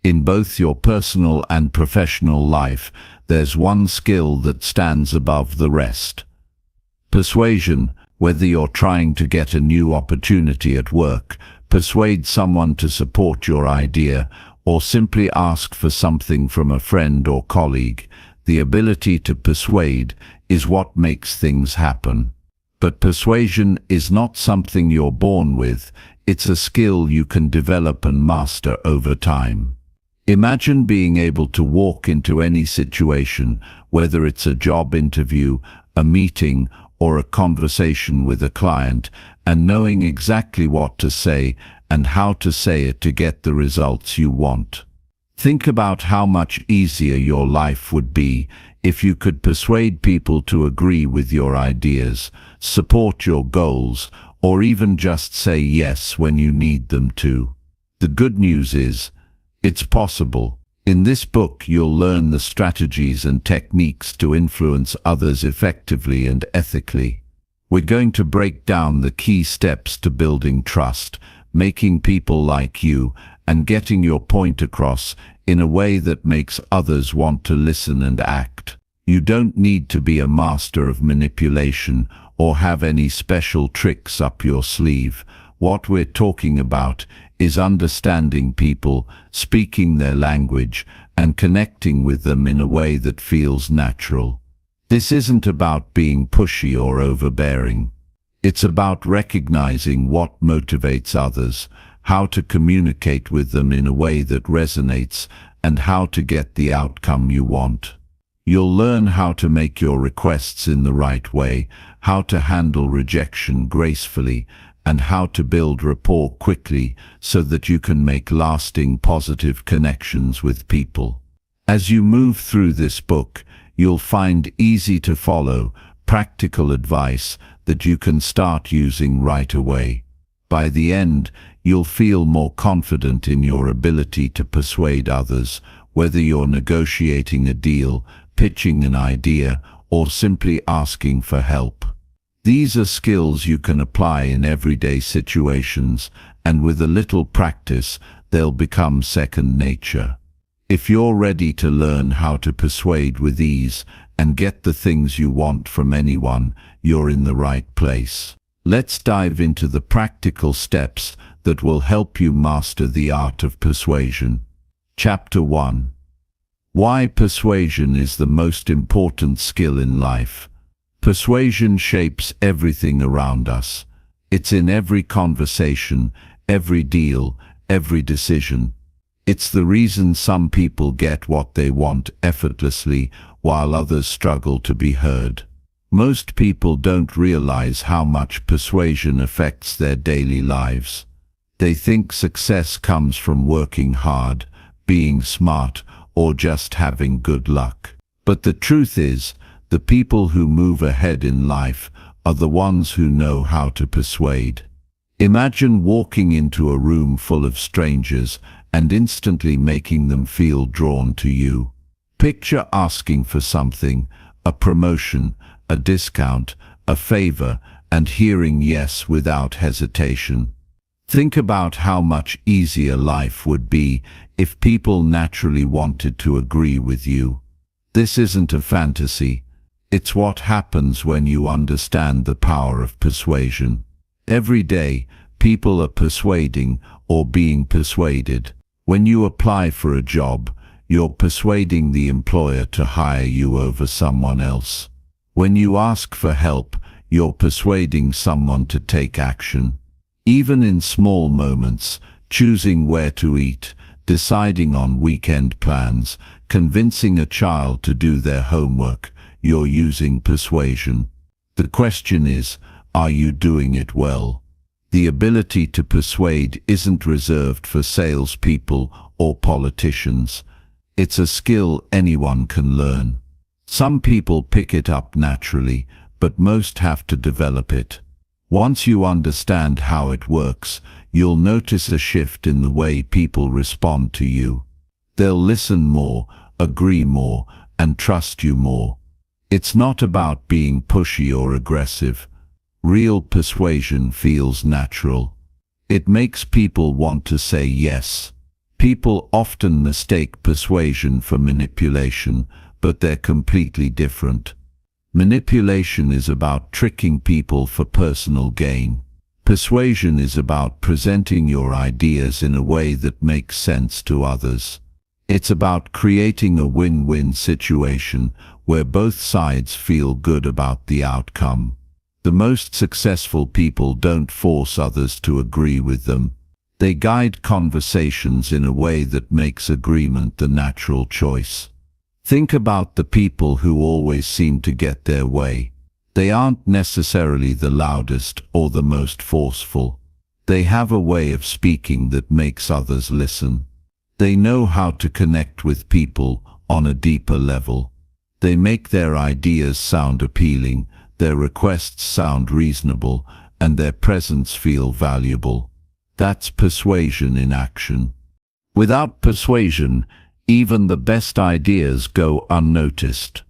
In both your personal and professional life, there's one skill that stands above the rest. Persuasion. Whether you're trying to get a new opportunity at work, persuade someone to support your idea, or simply ask for something from a friend or colleague, the ability to persuade is what makes things happen. But persuasion is not something you're born with, it's a skill you can develop and master over time. Imagine being able to walk into any situation, whether it's a job interview, a meeting, or a conversation with a client, and knowing exactly what to say and how to say it to get the results you want. Think about how much easier your life would be if you could persuade people to agree with your ideas, support your goals, or even just say yes when you need them to. The good news is, it's possible. In this book, you'll learn the strategies and techniques to influence others effectively and ethically. We're going to break down the key steps to building trust, making people like you, and getting your point across in a way that makes others want to listen and act. You don't need to be a master of manipulation or have any special tricks up your sleeve. What we're talking about is understanding people, speaking their language, and connecting with them in a way that feels natural. This isn't about being pushy or overbearing. It's about recognizing what motivates others, how to communicate with them in a way that resonates, and how to get the outcome you want. You'll learn how to make your requests in the right way, how to handle rejection gracefully, and how to build rapport quickly so that you can make lasting positive connections with people. As you move through this book, you'll find easy-to-follow, practical advice that you can start using right away. By the end, you'll feel more confident in your ability to persuade others, whether you're negotiating a deal, pitching an idea, or simply asking for help. These are skills you can apply in everyday situations, and with a little practice, they'll become second nature. If you're ready to learn how to persuade with ease and get the things you want from anyone, you're in the right place. Let's dive into the practical steps that will help you master the art of persuasion. Chapter 1. Why persuasion is the most important skill in life. Persuasion shapes everything around us. It's in every conversation, every deal, every decision. It's the reason some people get what they want effortlessly, while others struggle to be heard. Most people don't realize how much persuasion affects their daily lives. They think success comes from working hard, being smart, or just having good luck. But the truth is, the people who move ahead in life are the ones who know how to persuade. Imagine walking into a room full of strangers and instantly making them feel drawn to you. Picture asking for something, a promotion, a discount, a favor, and hearing yes without hesitation. Think about how much easier life would be if people naturally wanted to agree with you. This isn't a fantasy. It's what happens when you understand the power of persuasion. Every day, people are persuading or being persuaded. When you apply for a job, you're persuading the employer to hire you over someone else. When you ask for help, you're persuading someone to take action. Even in small moments, choosing where to eat, deciding on weekend plans, convincing a child to do their homework, you're using persuasion. The question is, are you doing it well? The ability to persuade isn't reserved for salespeople or politicians. It's a skill anyone can learn. Some people pick it up naturally, but most have to develop it. Once you understand how it works, you'll notice a shift in the way people respond to you. They'll listen more, agree more, and trust you more. It's not about being pushy or aggressive. Real persuasion feels natural. It makes people want to say yes. People often mistake persuasion for manipulation, but they're completely different. Manipulation is about tricking people for personal gain. Persuasion is about presenting your ideas in a way that makes sense to others. It's about creating a win-win situation where both sides feel good about the outcome. The most successful people don't force others to agree with them. They guide conversations in a way that makes agreement the natural choice. Think about the people who always seem to get their way. They aren't necessarily the loudest or the most forceful. They have a way of speaking that makes others listen. They know how to connect with people on a deeper level. They make their ideas sound appealing, their requests sound reasonable, and their presence feel valuable. That's persuasion in action. Without persuasion, even the best ideas go unnoticed.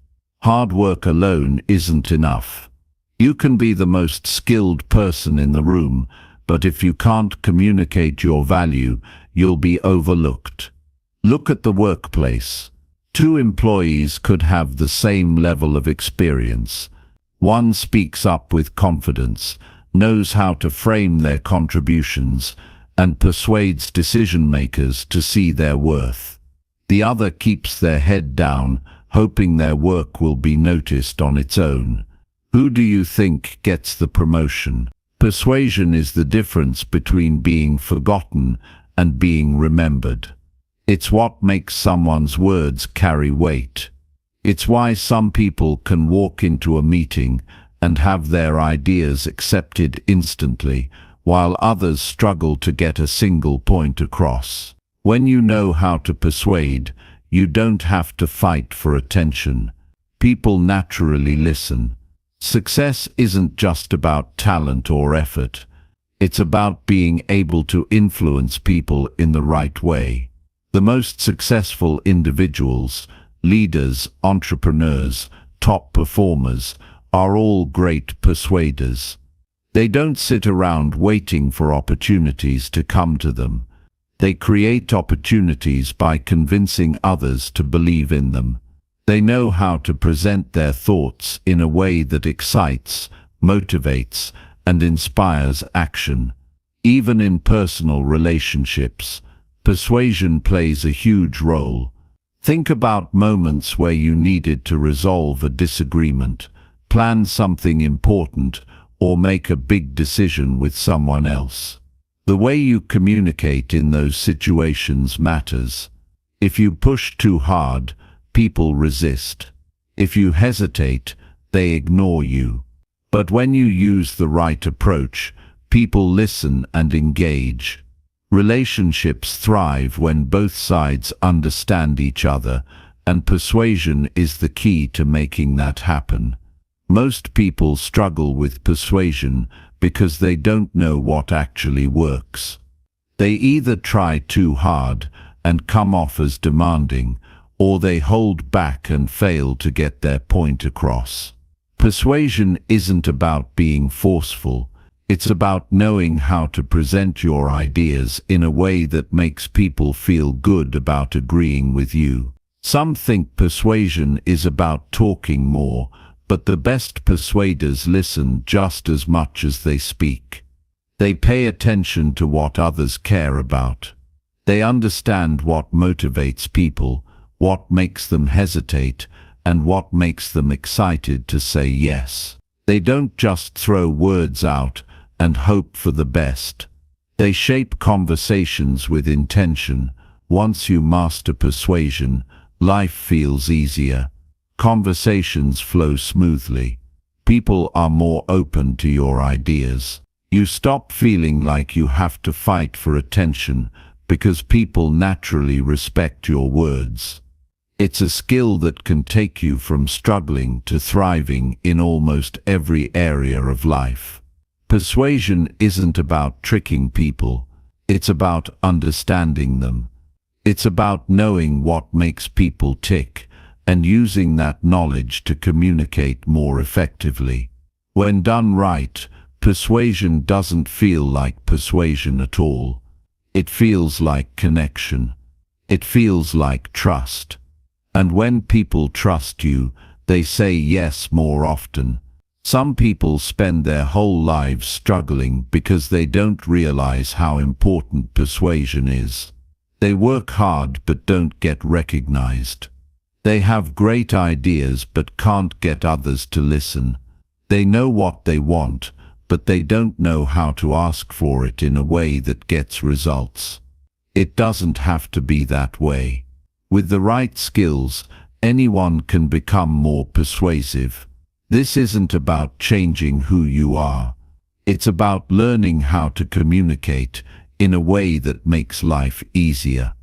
Hard work alone isn't enough. You can be the most skilled person in the room, but if you can't communicate your value, you'll be overlooked. Look at the workplace. Two employees could have the same level of experience. One speaks up with confidence, knows how to frame their contributions, and persuades decision-makers to see their worth. The other keeps their head down, hoping their work will be noticed on its own. Who do you think gets the promotion? Persuasion is the difference between being forgotten and being remembered. It's what makes someone's words carry weight. It's why some people can walk into a meeting and have their ideas accepted instantly, while others struggle to get a single point across. When you know how to persuade, you don't have to fight for attention. People naturally listen. Success isn't just about talent or effort. It's about being able to influence people in the right way. The most successful individuals, leaders, entrepreneurs, top performers, are all great persuaders. They don't sit around waiting for opportunities to come to them. They create opportunities by convincing others to believe in them. They know how to present their thoughts in a way that excites, motivates, and inspires action. Even in personal relationships, persuasion plays a huge role. Think about moments where you needed to resolve a disagreement, plan something important, or make a big decision with someone else. The way you communicate in those situations matters. If you push too hard, people resist. If you hesitate, they ignore you. But when you use the right approach, people listen and engage. Relationships thrive when both sides understand each other, and persuasion is the key to making that happen. Most people struggle with persuasion because they don't know what actually works. They either try too hard and come off as demanding, or they hold back and fail to get their point across. Persuasion isn't about being forceful. It's about knowing how to present your ideas in a way that makes people feel good about agreeing with you. Some think persuasion is about talking more, but the best persuaders listen just as much as they speak. They pay attention to what others care about. They understand what motivates people, what makes them hesitate, and what makes them excited to say yes. They don't just throw words out and hope for the best. They shape conversations with intention. Once you master persuasion, life feels easier. Conversations flow smoothly. People are more open to your ideas. You stop feeling like you have to fight for attention because people naturally respect your words. It's a skill that can take you from struggling to thriving in almost every area of life. Persuasion isn't about tricking people. It's about understanding them. It's about knowing what makes people tick and using that knowledge to communicate more effectively. When done right, persuasion doesn't feel like persuasion at all. It feels like connection. It feels like trust. And when people trust you, they say yes more often. Some people spend their whole lives struggling because they don't realize how important persuasion is. They work hard but don't get recognized. They have great ideas but can't get others to listen. They know what they want, but they don't know how to ask for it in a way that gets results. It doesn't have to be that way. With the right skills, anyone can become more persuasive. This isn't about changing who you are. It's about learning how to communicate in a way that makes life easier.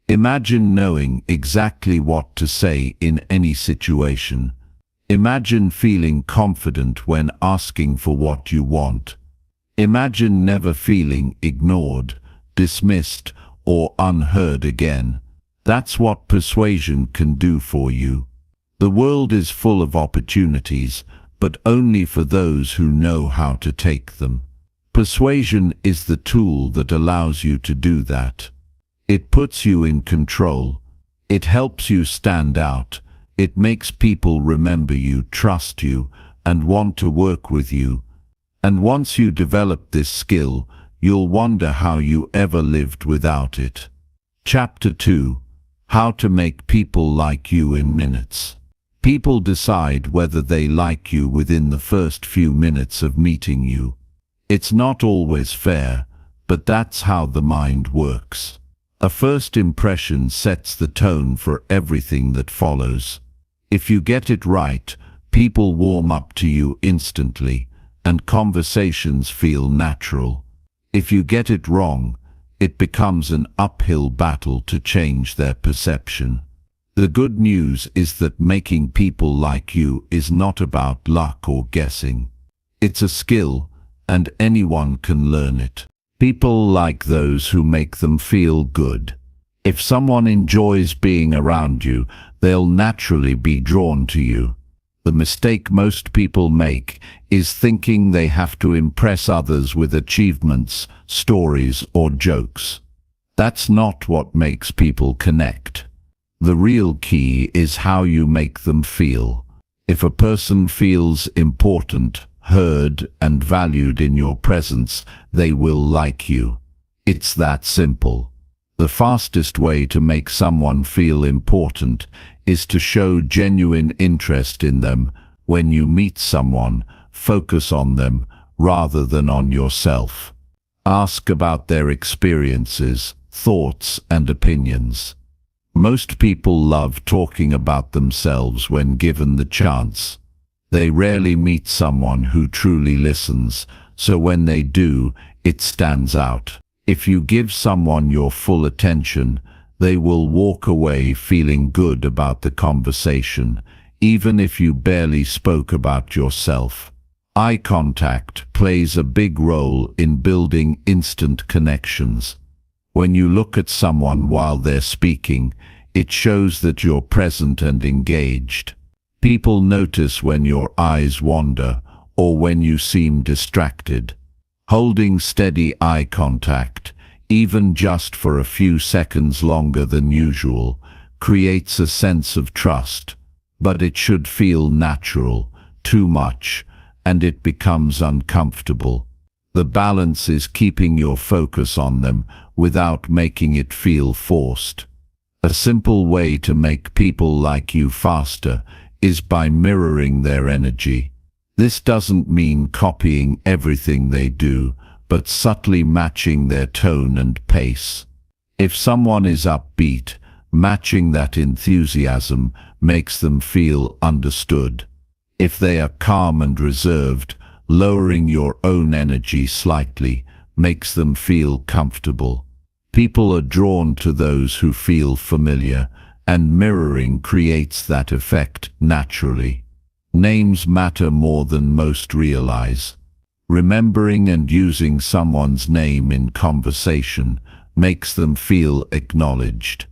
Imagine knowing exactly what to say in any situation. Imagine feeling confident when asking for what you want. Imagine never feeling ignored, dismissed, or unheard again. That's what persuasion can do for you. The world is full of opportunities, but only for those who know how to take them. Persuasion is the tool that allows you to do that. It puts you in control. It helps you stand out. It makes people remember you, trust you, and want to work with you. And once you develop this skill, you'll wonder how you ever lived without it. Chapter 2. How to make people like you in minutes. People decide whether they like you within the first few minutes of meeting you. It's not always fair, but that's how the mind works. A first impression sets the tone for everything that follows. If you get it right, people warm up to you instantly, and conversations feel natural. If you get it wrong, it becomes an uphill battle to change their perception. The good news is that making people like you is not about luck or guessing. It's a skill, and anyone can learn it. People like those who make them feel good. If someone enjoys being around you, they'll naturally be drawn to you. The mistake most people make is thinking they have to impress others with achievements, stories, or jokes. That's not what makes people connect. The real key is how you make them feel. If a person feels important, heard, and valued in your presence, they will like you. It's that simple. The fastest way to make someone feel important is to show genuine interest in them. When you meet someone, focus on them rather than on yourself. Ask about their experiences, thoughts, and opinions. Most people love talking about themselves when given the chance. They rarely meet someone who truly listens, so when they do, it stands out. If you give someone your full attention, they will walk away feeling good about the conversation, even if you barely spoke about yourself. Eye contact plays a big role in building instant connections. When you look at someone while they're speaking, it shows that you're present and engaged. People notice when your eyes wander or when you seem distracted. Holding steady eye contact, even just for a few seconds longer than usual, creates a sense of trust. But it should feel natural. Too much, and it becomes uncomfortable. The balance is keeping your focus on them without making it feel forced. A simple way to make people like you faster is by mirroring their energy. This doesn't mean copying everything they do, but subtly matching their tone and pace. If someone is upbeat, matching that enthusiasm makes them feel understood. If they are calm and reserved, lowering your own energy slightly makes them feel comfortable. People are drawn to those who feel familiar, and mirroring creates that effect naturally. Names matter more than most realize. Remembering and using someone's name in conversation makes them feel acknowledged.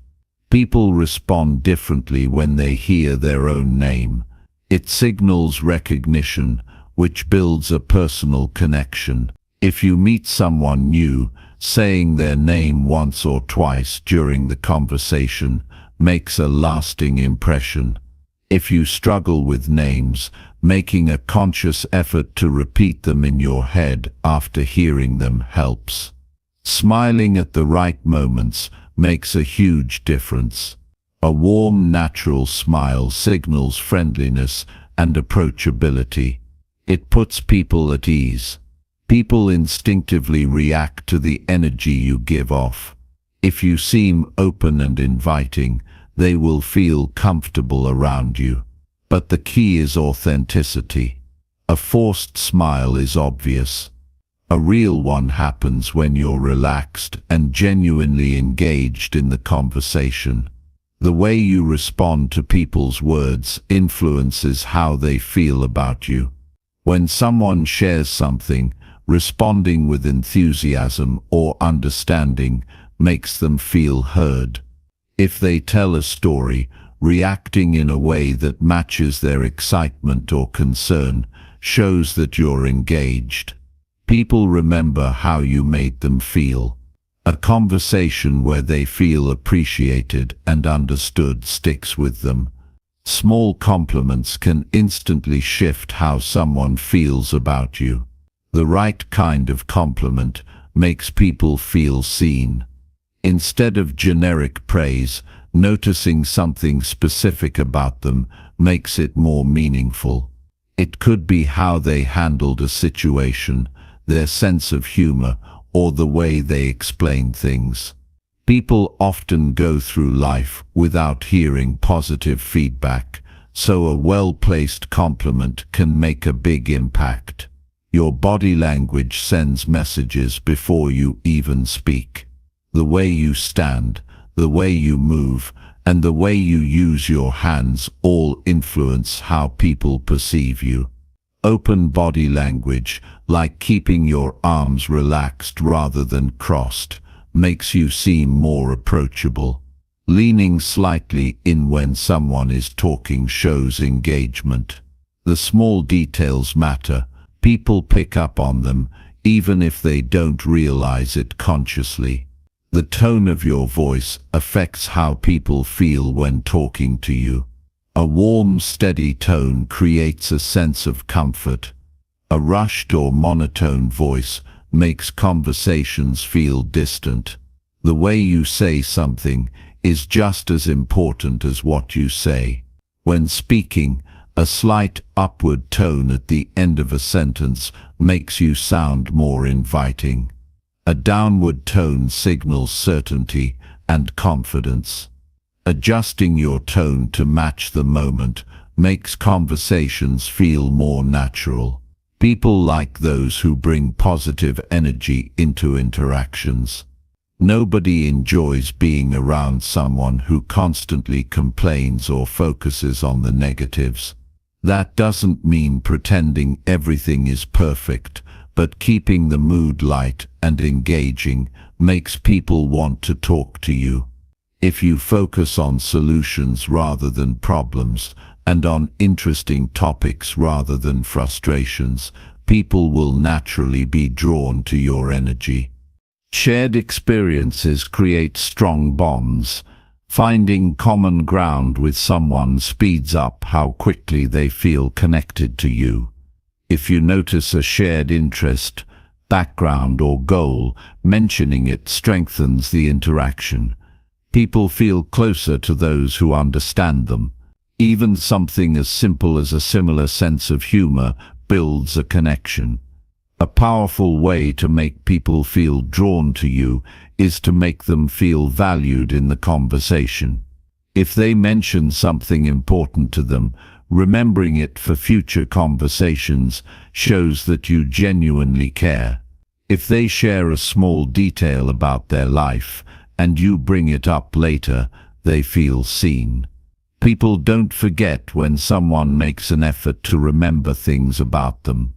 People respond differently when they hear their own name. It signals recognition, which builds a personal connection. If you meet someone new, saying their name once or twice during the conversation makes a lasting impression. If you struggle with names, making a conscious effort to repeat them in your head after hearing them helps. Smiling at the right moments makes a huge difference. A warm, natural smile signals friendliness and approachability. It puts people at ease. People instinctively react to the energy you give off. If you seem open and inviting, they will feel comfortable around you. But the key is authenticity. A forced smile is obvious. A real one happens when you're relaxed and genuinely engaged in the conversation. The way you respond to people's words influences how they feel about you. When someone shares something, responding with enthusiasm or understanding makes them feel heard. If they tell a story, reacting in a way that matches their excitement or concern shows that you're engaged. People remember how you made them feel. A conversation where they feel appreciated and understood sticks with them. Small compliments can instantly shift how someone feels about you. The right kind of compliment makes people feel seen. Instead of generic praise, noticing something specific about them makes it more meaningful. It could be how they handled a situation, their sense of humor, or the way they explain things. People often go through life without hearing positive feedback, so a well-placed compliment can make a big impact. Your body language sends messages before you even speak. The way you stand, the way you move, and the way you use your hands all influence how people perceive you. Open body language, like keeping your arms relaxed rather than crossed, makes you seem more approachable. Leaning slightly in when someone is talking shows engagement. The small details matter. People pick up on them, even if they don't realize it consciously. The tone of your voice affects how people feel when talking to you. A warm, steady tone creates a sense of comfort. A rushed or monotone voice makes conversations feel distant. The way you say something is just as important as what you say. When speaking, a slight upward tone at the end of a sentence makes you sound more inviting. A downward tone signals certainty and confidence. Adjusting your tone to match the moment makes conversations feel more natural. People like those who bring positive energy into interactions. Nobody enjoys being around someone who constantly complains or focuses on the negatives. That doesn't mean pretending everything is perfect, but keeping the mood light and engaging makes people want to talk to you. If you focus on solutions rather than problems, and on interesting topics rather than frustrations, people will naturally be drawn to your energy. Shared experiences create strong bonds. Finding common ground with someone speeds up how quickly they feel connected to you. If you notice a shared interest, background, or goal, mentioning it strengthens the interaction. People feel closer to those who understand them. Even something as simple as a similar sense of humor builds a connection. A powerful way to make people feel drawn to you is to make them feel valued in the conversation. If they mention something important to them, remembering it for future conversations shows that you genuinely care. If they share a small detail about their life, and you bring it up later, they feel seen. People don't forget when someone makes an effort to remember things about them.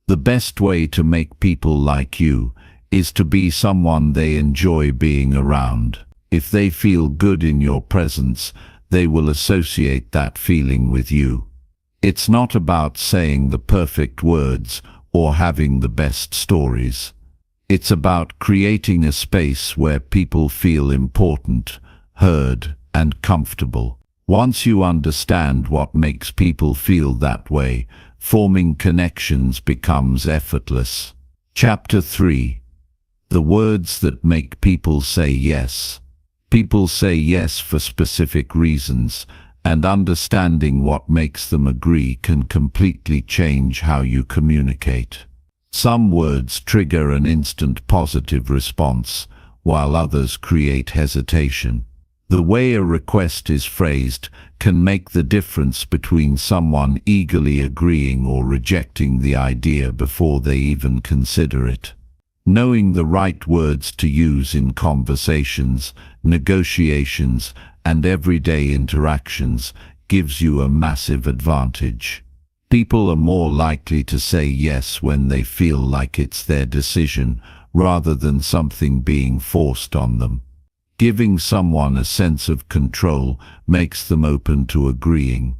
The best way to make people like you is to be someone they enjoy being around. If they feel good in your presence, they will associate that feeling with you. It's not about saying the perfect words or having the best stories. It's about creating a space where people feel important, heard, and comfortable. Once you understand what makes people feel that way, forming connections becomes effortless. Chapter 3. The words that make people say yes. People say yes for specific reasons, and understanding what makes them agree can completely change how you communicate. Some words trigger an instant positive response, while others create hesitation. The way a request is phrased can make the difference between someone eagerly agreeing or rejecting the idea before they even consider it. Knowing the right words to use in conversations, negotiations, and everyday interactions gives you a massive advantage. People are more likely to say yes when they feel like it's their decision, rather than something being forced on them. Giving someone a sense of control makes them open to agreeing.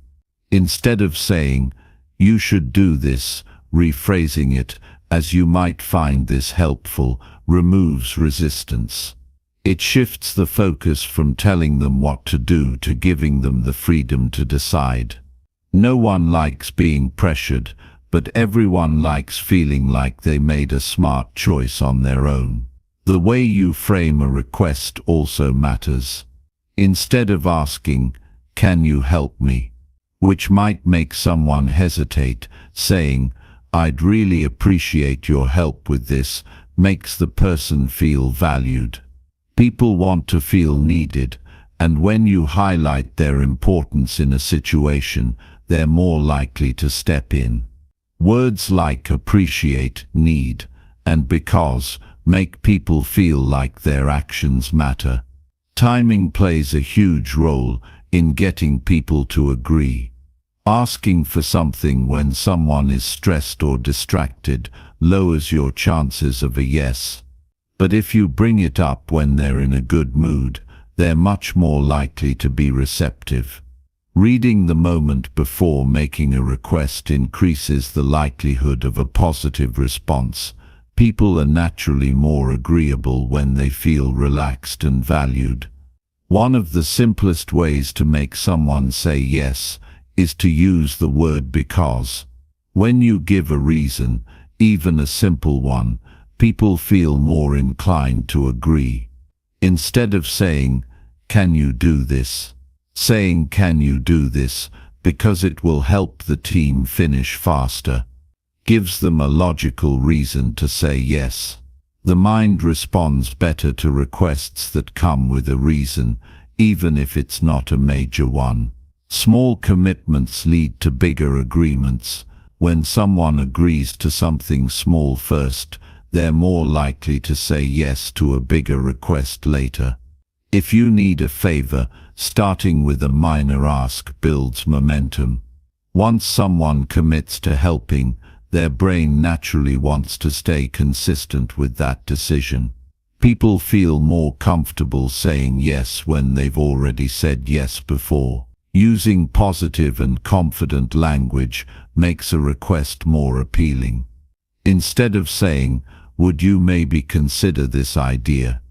Instead of saying, "You should do this," rephrasing it as "you might find this helpful," removes resistance. It shifts the focus from telling them what to do to giving them the freedom to decide. No one likes being pressured, but everyone likes feeling like they made a smart choice on their own. The way you frame a request also matters. Instead of asking, "Can you help me?" which might make someone hesitate, saying, "I'd really appreciate your help with this," makes the person feel valued. People want to feel needed, and when you highlight their importance in a situation, they're more likely to step in. Words like appreciate, need, and because make people feel like their actions matter. Timing plays a huge role in getting people to agree. Asking for something when someone is stressed or distracted lowers your chances of a yes. But if you bring it up when they're in a good mood, they're much more likely to be receptive. Reading the moment before making a request increases the likelihood of a positive response. People are naturally more agreeable when they feel relaxed and valued. One of the simplest ways to make someone say yes is to use the word because. When you give a reason, even a simple one, people feel more inclined to agree. Instead of saying, "Can you do this?" saying, "Can you do this, because it will help the team finish faster," gives them a logical reason to say yes. The mind responds better to requests that come with a reason, even if it's not a major one. Small commitments lead to bigger agreements. When someone agrees to something small first, they're more likely to say yes to a bigger request later. If you need a favor, starting with a minor ask builds momentum. Once someone commits to helping, their brain naturally wants to stay consistent with that decision. People feel more comfortable saying yes when they've already said yes before. Using positive and confident language makes a request more appealing. Instead of saying, "Would you maybe consider this idea?"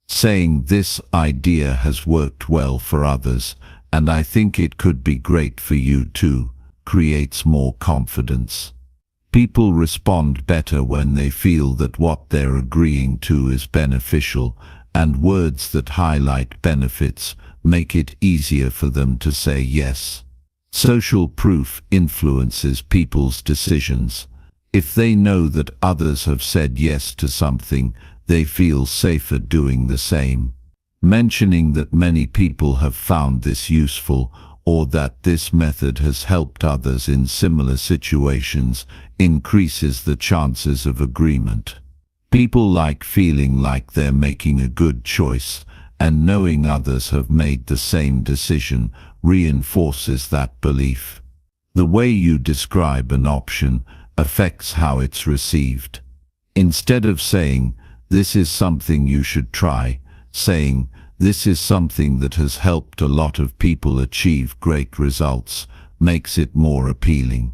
saying, "This idea has worked well for others, and I think it could be great for you too," creates more confidence. People respond better when they feel that what they're agreeing to is beneficial, and words that highlight benefits make it easier for them to say yes. Social proof influences people's decisions. If they know that others have said yes to something, they feel safer doing the same. Mentioning that many people have found this useful, or that this method has helped others in similar situations, increases the chances of agreement. People like feeling like they're making a good choice, and knowing others have made the same decision reinforces that belief. The way you describe an option affects how it's received. Instead of saying, "This is something you should try," saying, "This is something that has helped a lot of people achieve great results," makes it more appealing.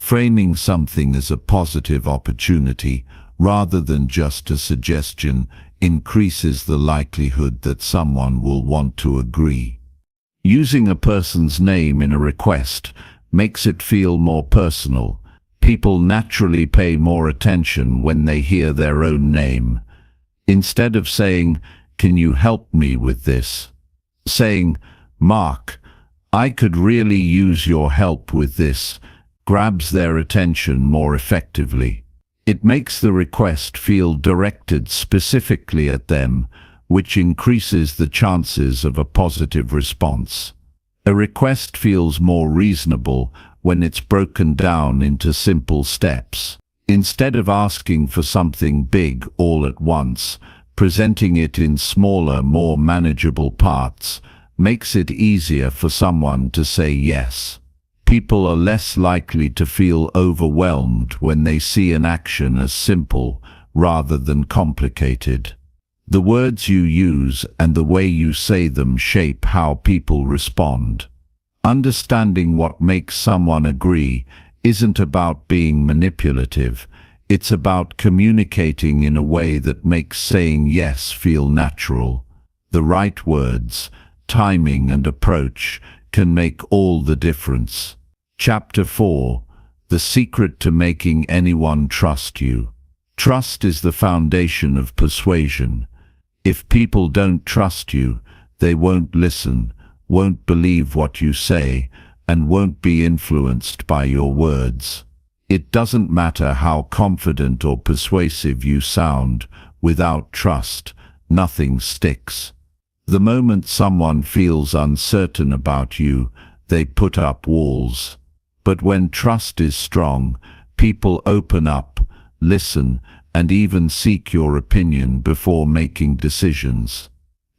Framing something as a positive opportunity rather than just a suggestion, increases the likelihood that someone will want to agree. Using a person's name in a request makes it feel more personal. People naturally pay more attention when they hear their own name. Instead of saying, "Can you help me with this?" saying, "Mark, I could really use your help with this," grabs their attention more effectively. It makes the request feel directed specifically at them, which increases the chances of a positive response. A request feels more reasonable when it's broken down into simple steps. Instead of asking for something big all at once, presenting it in smaller, more manageable parts makes it easier for someone to say yes. People are less likely to feel overwhelmed when they see an action as simple rather than complicated. The words you use and the way you say them shape how people respond. Understanding what makes someone agree isn't about being manipulative. It's about communicating in a way that makes saying yes feel natural. The right words, timing, and approach can make all the difference. Chapter 4. The secret to making anyone trust you. Trust is the foundation of persuasion. If people don't trust you, they won't listen, won't believe what you say, and won't be influenced by your words. It doesn't matter how confident or persuasive you sound, without trust, nothing sticks. The moment someone feels uncertain about you, they put up walls. But when trust is strong, people open up, listen, and even seek your opinion before making decisions.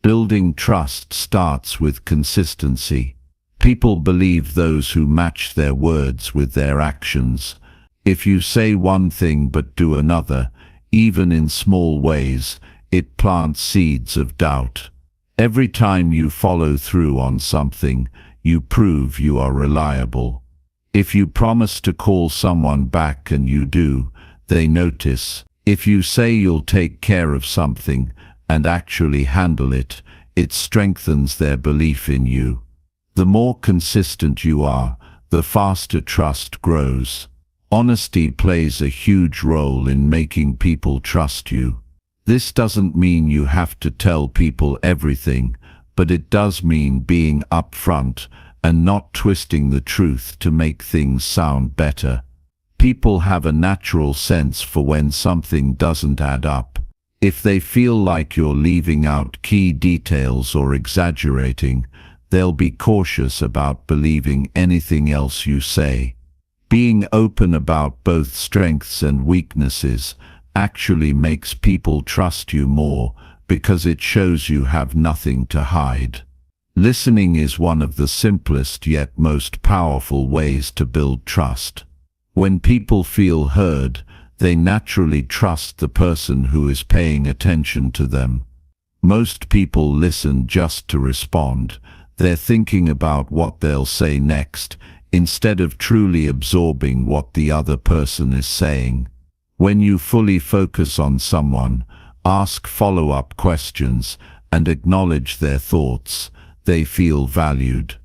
Building trust starts with consistency. People believe those who match their words with their actions. If you say one thing but do another, even in small ways, it plants seeds of doubt. Every time you follow through on something, you prove you are reliable. If you promise to call someone back and you do, they notice. If you say you'll take care of something and actually handle it, it strengthens their belief in you. The more consistent you are, the faster trust grows. Honesty plays a huge role in making people trust you. This doesn't mean you have to tell people everything, but it does mean being upfront and not twisting the truth to make things sound better. People have a natural sense for when something doesn't add up. If they feel like you're leaving out key details or exaggerating, they'll be cautious about believing anything else you say. Being open about both strengths and weaknesses actually makes people trust you more because it shows you have nothing to hide. Listening is one of the simplest yet most powerful ways to build trust. When people feel heard, they naturally trust the person who is paying attention to them. Most people listen just to respond. They're thinking about what they'll say next, instead of truly absorbing what the other person is saying. When you fully focus on someone, ask follow-up questions, and acknowledge their thoughts, they feel valued.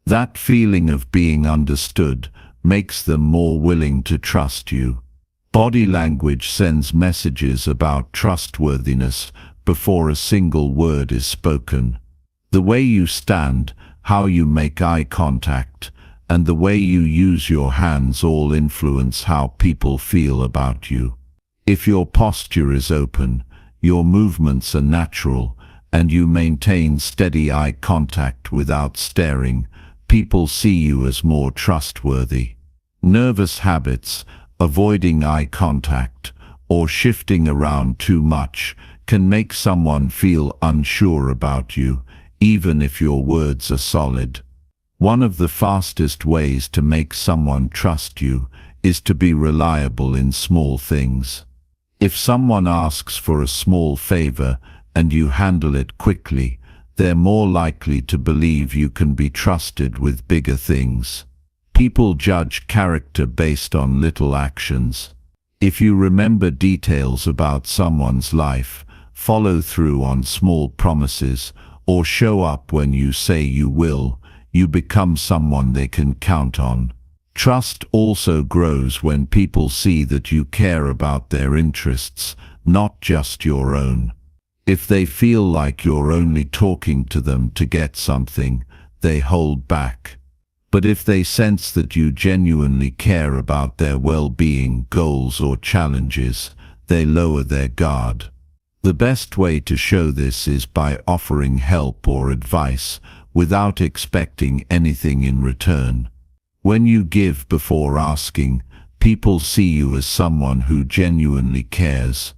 That feeling of being understood makes them more willing to trust you. Body language sends messages about trustworthiness before a single word is spoken. The way you stand, how you make eye contact, and the way you use your hands all influence how people feel about you. If your posture is open, your movements are natural, and you maintain steady eye contact without staring, people see you as more trustworthy. Nervous habits, avoiding eye contact, or shifting around too much can make someone feel unsure about you, even if your words are solid. One of the fastest ways to make someone trust you is to be reliable in small things. If someone asks for a small favor and you handle it quickly, they're more likely to believe you can be trusted with bigger things. People judge character based on little actions. If you remember details about someone's life, follow through on small promises, or show up when you say you will, you become someone they can count on. Trust also grows when people see that you care about their interests, not just your own. If they feel like you're only talking to them to get something, they hold back. But if they sense that you genuinely care about their well-being, goals, or challenges, they lower their guard. The best way to show this is by offering help or advice without expecting anything in return. When you give before asking, people see you as someone who genuinely cares.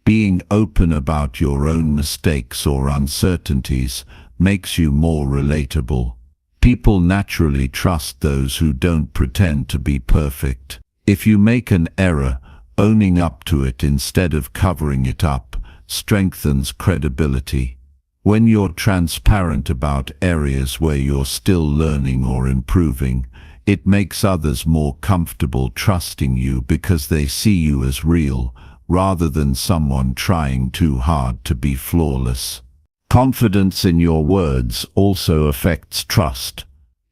Being open about your own mistakes or uncertainties makes you more relatable. People naturally trust those who don't pretend to be perfect. If you make an error, owning up to it instead of covering it up strengthens credibility. When you're transparent about areas where you're still learning or improving, it makes others more comfortable trusting you because they see you as real, rather than someone trying too hard to be flawless. Confidence in your words also affects trust.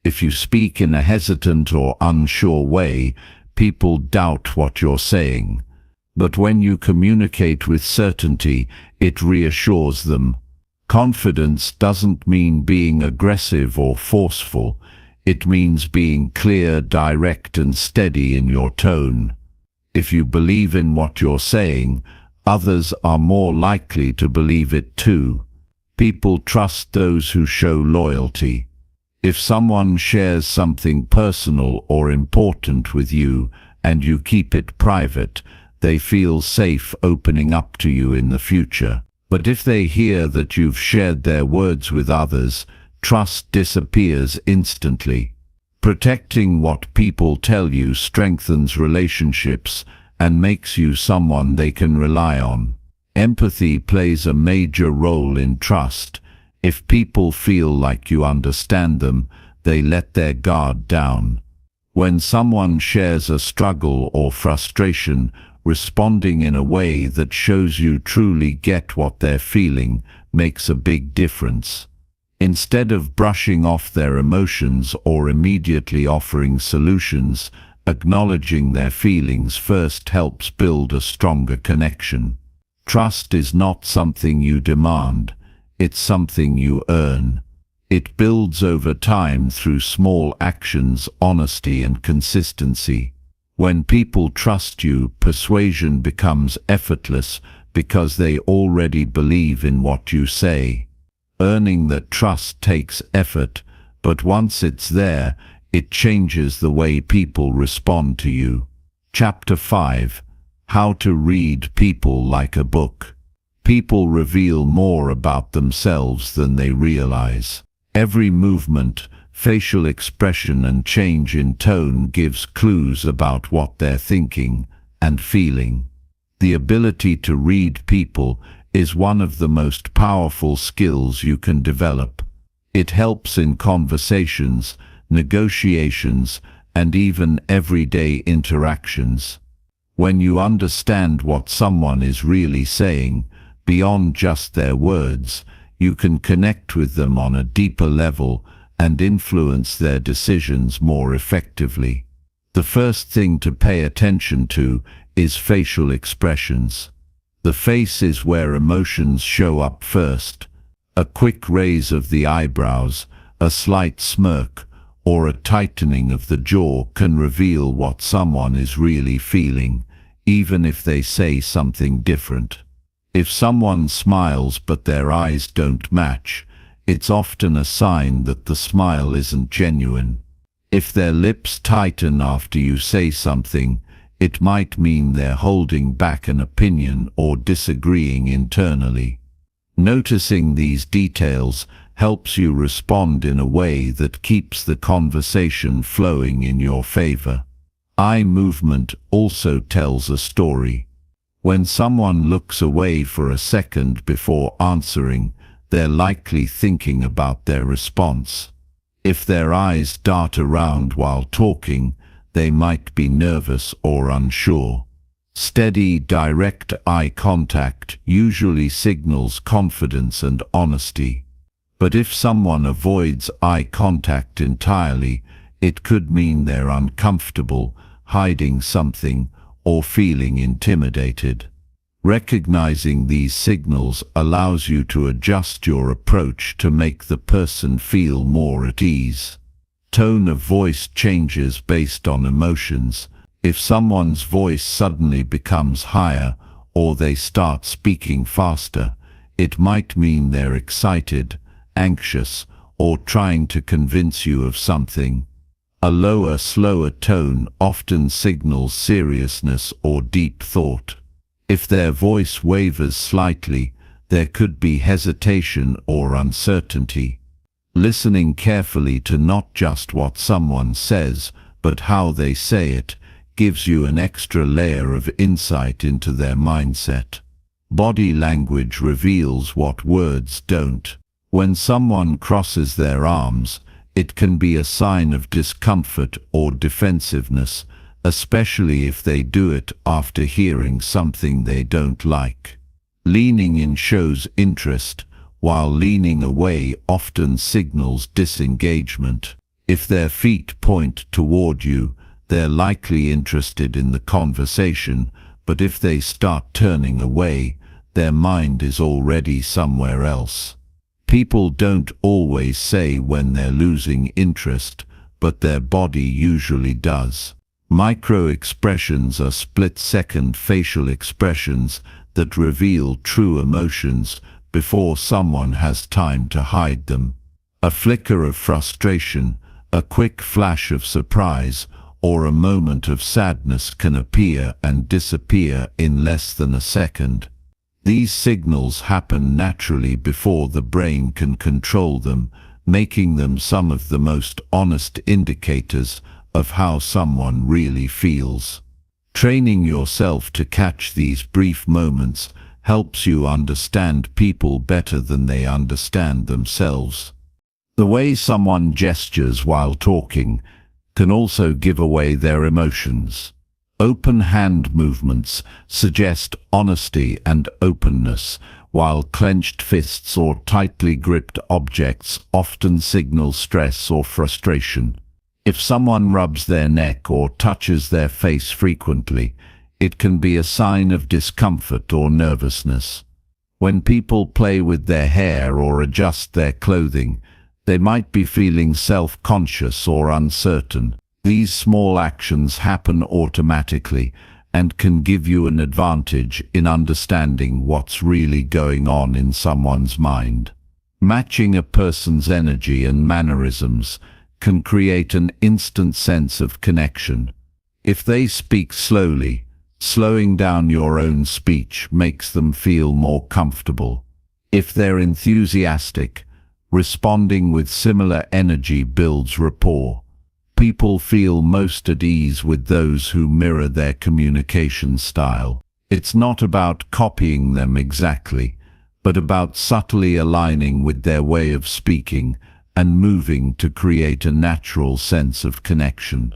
If you speak in a hesitant or unsure way, people doubt what you're saying. But when you communicate with certainty, it reassures them. Confidence doesn't mean being aggressive or forceful. It means being clear, direct, and steady in your tone. If you believe in what you're saying, others are more likely to believe it too. People trust those who show loyalty. If someone shares something personal or important with you and you keep it private, they feel safe opening up to you in the future. But if they hear that you've shared their words with others, trust disappears instantly. Protecting what people tell you strengthens relationships and makes you someone they can rely on. Empathy plays a major role in trust. If people feel like you understand them, they let their guard down. When someone shares a struggle or frustration, responding in a way that shows you truly get what they're feeling makes a big difference. Instead of brushing off their emotions or immediately offering solutions, acknowledging their feelings first helps build a stronger connection. Trust is not something you demand, it's something you earn. It builds over time through small actions, honesty, and consistency. When people trust you, persuasion becomes effortless because they already believe in what you say. Earning that trust takes effort, but once it's there, it changes the way people respond to you. Chapter 5: How to Read People Like a Book. People reveal more about themselves than they realize. Every movement, facial expression, and change in tone gives clues about what they're thinking and feeling. The ability to read people is one of the most powerful skills you can develop. It helps in conversations, negotiations, and even everyday interactions. When you understand what someone is really saying, beyond just their words, you can connect with them on a deeper level and influence their decisions more effectively. The first thing to pay attention to is facial expressions. The face is where emotions show up first. A quick raise of the eyebrows, a slight smirk, or a tightening of the jaw can reveal what someone is really feeling, even if they say something different. If someone smiles but their eyes don't match, it's often a sign that the smile isn't genuine. If their lips tighten after you say something, it might mean they're holding back an opinion or disagreeing internally. Noticing these details helps you respond in a way that keeps the conversation flowing in your favor. Eye movement also tells a story. When someone looks away for a second before answering, they're likely thinking about their response. If their eyes dart around while talking, they might be nervous or unsure. Steady, direct eye contact usually signals confidence and honesty. But if someone avoids eye contact entirely, it could mean they're uncomfortable, hiding something, or feeling intimidated. Recognizing these signals allows you to adjust your approach to make the person feel more at ease. Tone of voice changes based on emotions. If someone's voice suddenly becomes higher, or they start speaking faster, it might mean they're excited, anxious, or trying to convince you of something. A lower, slower tone often signals seriousness or deep thought. If their voice wavers slightly, there could be hesitation or uncertainty. Listening carefully to not just what someone says, but how they say it, gives you an extra layer of insight into their mindset. Body language reveals what words don't. When someone crosses their arms, it can be a sign of discomfort or defensiveness, especially if they do it after hearing something they don't like. Leaning in shows interest, while leaning away often signals disengagement. If their feet point toward you, they're likely interested in the conversation, but if they start turning away, their mind is already somewhere else. People don't always say when they're losing interest, but their body usually does. Micro-expressions are split-second facial expressions that reveal true emotions before someone has time to hide them. A flicker of frustration, a quick flash of surprise, or a moment of sadness can appear and disappear in less than a second. These signals happen naturally before the brain can control them, making them some of the most honest indicators of how someone really feels. Training yourself to catch these brief moments helps you understand people better than they understand themselves. The way someone gestures while talking can also give away their emotions. Open hand movements suggest honesty and openness, while clenched fists or tightly gripped objects often signal stress or frustration. If someone rubs their neck or touches their face frequently, it can be a sign of discomfort or nervousness. When people play with their hair or adjust their clothing, they might be feeling self-conscious or uncertain. These small actions happen automatically and can give you an advantage in understanding what's really going on in someone's mind. Matching a person's energy and mannerisms can create an instant sense of connection. If they speak slowly, slowing down your own speech makes them feel more comfortable. If they're enthusiastic, responding with similar energy builds rapport. People feel most at ease with those who mirror their communication style. It's not about copying them exactly, but about subtly aligning with their way of speaking and moving to create a natural sense of connection.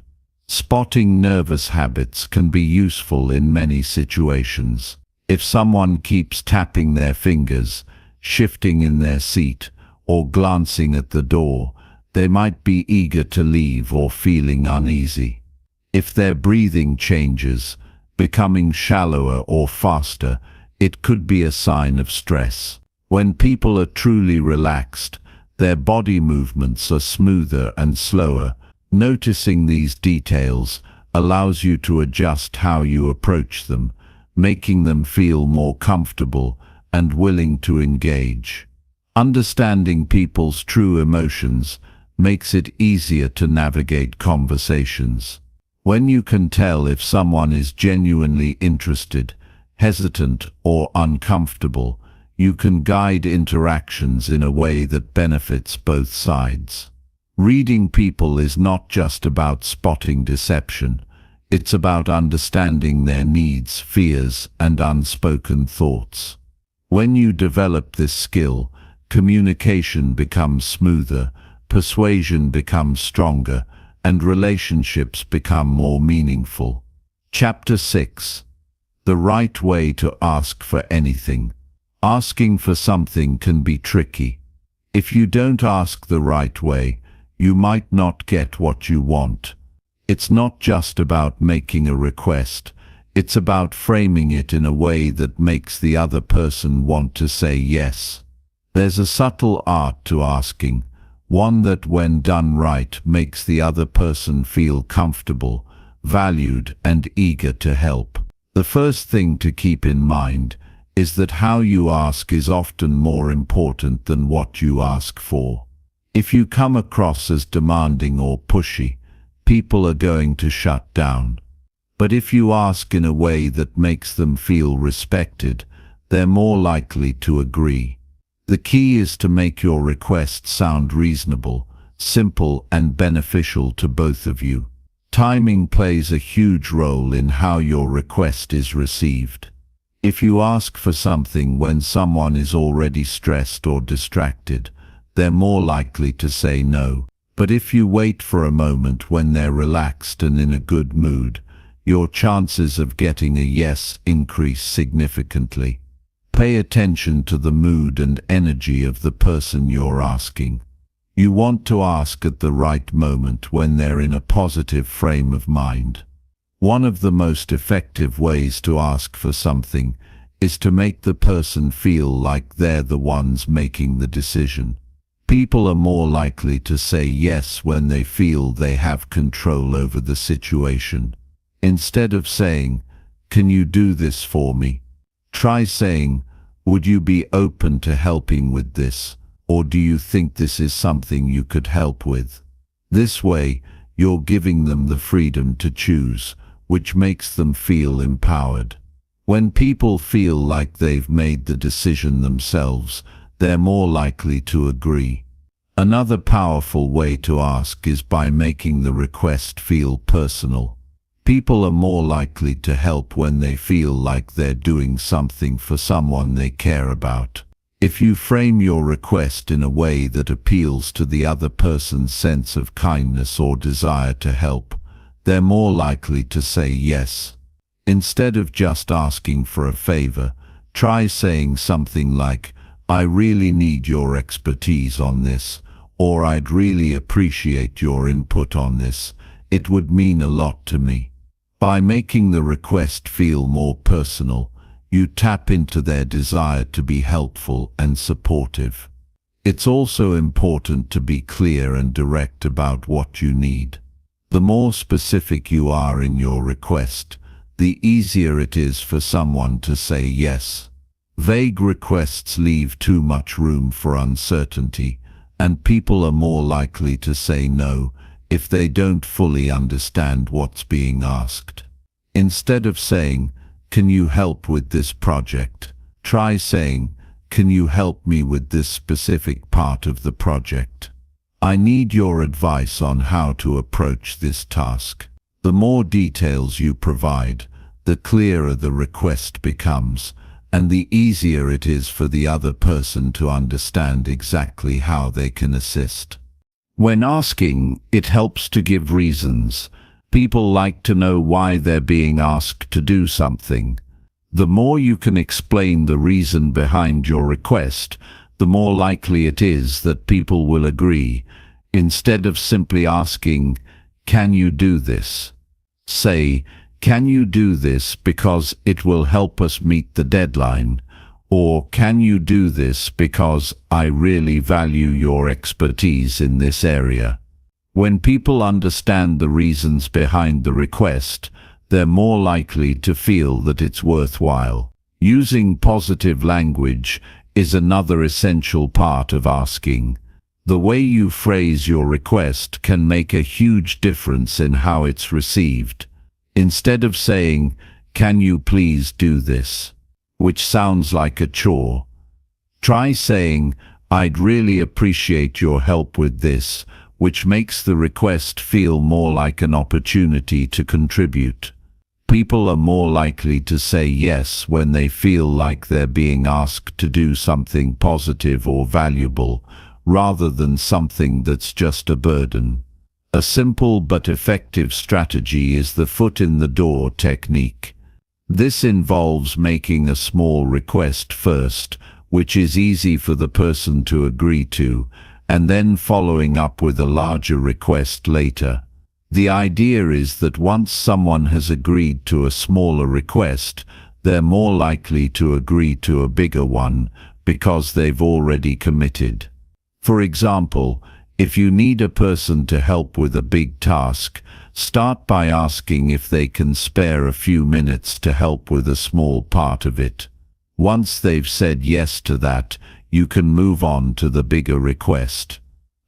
Spotting nervous habits can be useful in many situations. If someone keeps tapping their fingers, shifting in their seat, or glancing at the door, they might be eager to leave or feeling uneasy. If their breathing changes, becoming shallower or faster, it could be a sign of stress. When people are truly relaxed, their body movements are smoother and slower. Noticing these details allows you to adjust how you approach them, making them feel more comfortable and willing to engage. Understanding people's true emotions makes it easier to navigate conversations. When you can tell if someone is genuinely interested, hesitant, or uncomfortable, you can guide interactions in a way that benefits both sides. Reading people is not just about spotting deception. It's about understanding their needs, fears, and unspoken thoughts. When you develop this skill, communication becomes smoother, persuasion becomes stronger, and relationships become more meaningful. Chapter 6. The right way to ask for anything. Asking for something can be tricky. If you don't ask the right way, you might not get what you want. It's not just about making a request. It's about framing it in a way that makes the other person want to say yes. There's a subtle art to asking, one that when done right makes the other person feel comfortable, valued, and eager to help. The first thing to keep in mind is that how you ask is often more important than what you ask for. If you come across as demanding or pushy, people are going to shut down. But if you ask in a way that makes them feel respected, they're more likely to agree. The key is to make your request sound reasonable, simple, and beneficial to both of you. Timing plays a huge role in how your request is received. If you ask for something when someone is already stressed or distracted, they're more likely to say no. But if you wait for a moment when they're relaxed and in a good mood, your chances of getting a yes increase significantly. Pay attention to the mood and energy of the person you're asking. You want to ask at the right moment when they're in a positive frame of mind. One of the most effective ways to ask for something is to make the person feel like they're the ones making the decision. People are more likely to say yes when they feel they have control over the situation. Instead of saying, "Can you do this for me?" try saying, "Would you be open to helping with this? Or do you think this is something you could help with?" This way, you're giving them the freedom to choose, which makes them feel empowered. When people feel like they've made the decision themselves, they're more likely to agree. Another powerful way to ask is by making the request feel personal. People are more likely to help when they feel like they're doing something for someone they care about. If you frame your request in a way that appeals to the other person's sense of kindness or desire to help, they're more likely to say yes. Instead of just asking for a favor, try saying something like, "I really need your expertise on this," or "I'd really appreciate your input on this. It would mean a lot to me." By making the request feel more personal, you tap into their desire to be helpful and supportive. It's also important to be clear and direct about what you need. The more specific you are in your request, the easier it is for someone to say yes. Vague requests leave too much room for uncertainty, and people are more likely to say no if they don't fully understand what's being asked. Instead of saying, "Can you help with this project?" try saying, "Can you help me with this specific part of the project? I need your advice on how to approach this task." The more details you provide, the clearer the request becomes, and the easier it is for the other person to understand exactly how they can assist. When asking, it helps to give reasons. People like to know why they're being asked to do something. The more you can explain the reason behind your request, the more likely it is that people will agree. Instead of simply asking, "Can you do this?" say, "Can you do this because it will help us meet the deadline?" Or, "Can you do this because I really value your expertise in this area?" When people understand the reasons behind the request, they're more likely to feel that it's worthwhile. Using positive language is another essential part of asking. The way you phrase your request can make a huge difference in how it's received. Instead of saying, "Can you please do this?" which sounds like a chore, try saying, "I'd really appreciate your help with this," which makes the request feel more like an opportunity to contribute. People are more likely to say yes when they feel like they're being asked to do something positive or valuable, rather than something that's just a burden. A simple but effective strategy is the foot in the door technique. This involves making a small request first, which is easy for the person to agree to, and then following up with a larger request later. The idea is that once someone has agreed to a smaller request, they're more likely to agree to a bigger one because they've already committed. For example, if you need a person to help with a big task, start by asking if they can spare a few minutes to help with a small part of it. Once they've said yes to that, you can move on to the bigger request.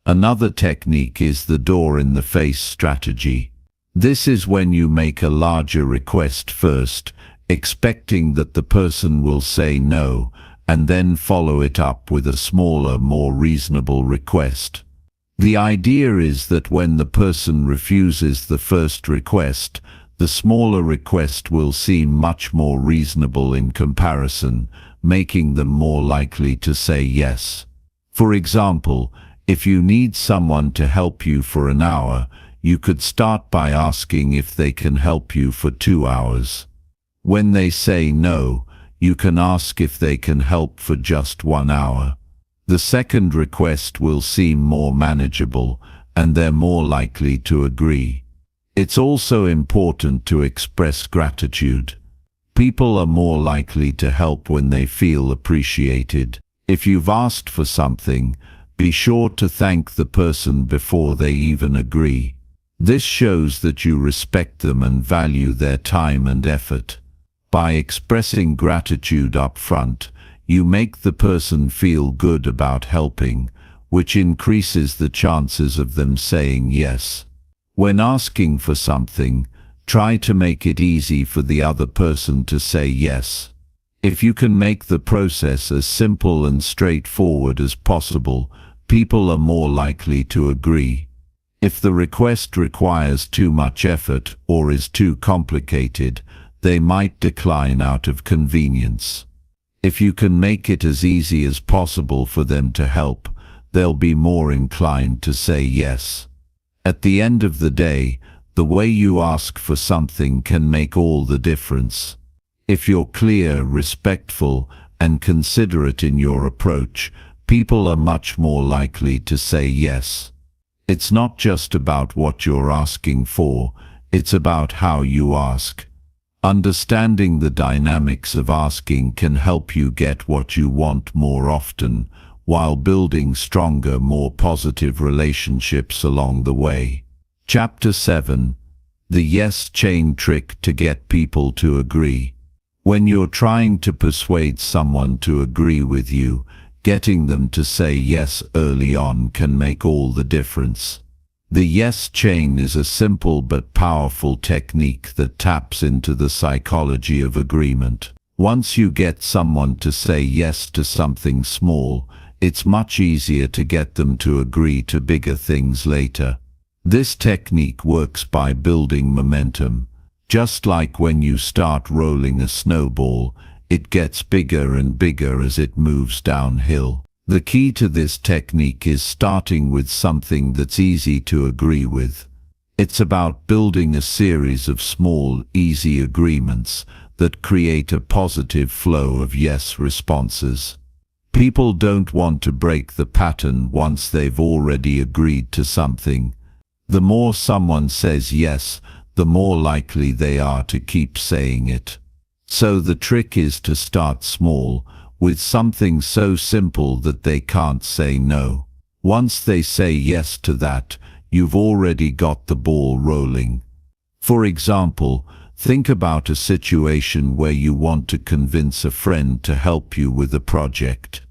Another technique is the door-in-the-face strategy. This is when you make a larger request first, expecting that the person will say no, and then follow it up with a smaller, more reasonable request. The idea is that when the person refuses the first request, the smaller request will seem much more reasonable in comparison, making them more likely to say yes. For example, if you need someone to help you for an hour, you could start by asking if they can help you for 2 hours. When they say no, you can ask if they can help for just 1 hour. The second request will seem more manageable, and they're more likely to agree. It's also important to express gratitude. People are more likely to help when they feel appreciated. If you've asked for something, be sure to thank the person before they even agree. This shows that you respect them and value their time and effort. By expressing gratitude up front, you make the person feel good about helping, which increases the chances of them saying yes. When asking for something, try to make it easy for the other person to say yes. If you can make the process as simple and straightforward as possible, people are more likely to agree. If the request requires too much effort or is too complicated, they might decline out of convenience. If you can make it as easy as possible for them to help, they'll be more inclined to say yes. At the end of the day, the way you ask for something can make all the difference. If you're clear, respectful, and considerate in your approach, people are much more likely to say yes. It's not just about what you're asking for, it's about how you ask. Understanding the dynamics of asking can help you get what you want more often, while building stronger, more positive relationships along the way. Chapter 7. The Yes Chain Trick to Get People to Agree. When you're trying to persuade someone to agree with you, getting them to say yes early on can make all the difference. The yes chain is a simple but powerful technique that taps into the psychology of agreement. Once you get someone to say yes to something small, it's much easier to get them to agree to bigger things later. This technique works by building momentum. Just like when you start rolling a snowball, it gets bigger and bigger as it moves downhill. The key to this technique is starting with something that's easy to agree with. It's about building a series of small, easy agreements that create a positive flow of yes responses. People don't want to break the pattern once they've already agreed to something. The more someone says yes, the more likely they are to keep saying it. So the trick is to start small, with something so simple that they can't say no. Once they say yes to that, you've already got the ball rolling. For example, think about a situation where you want to convince a friend to help you with a project.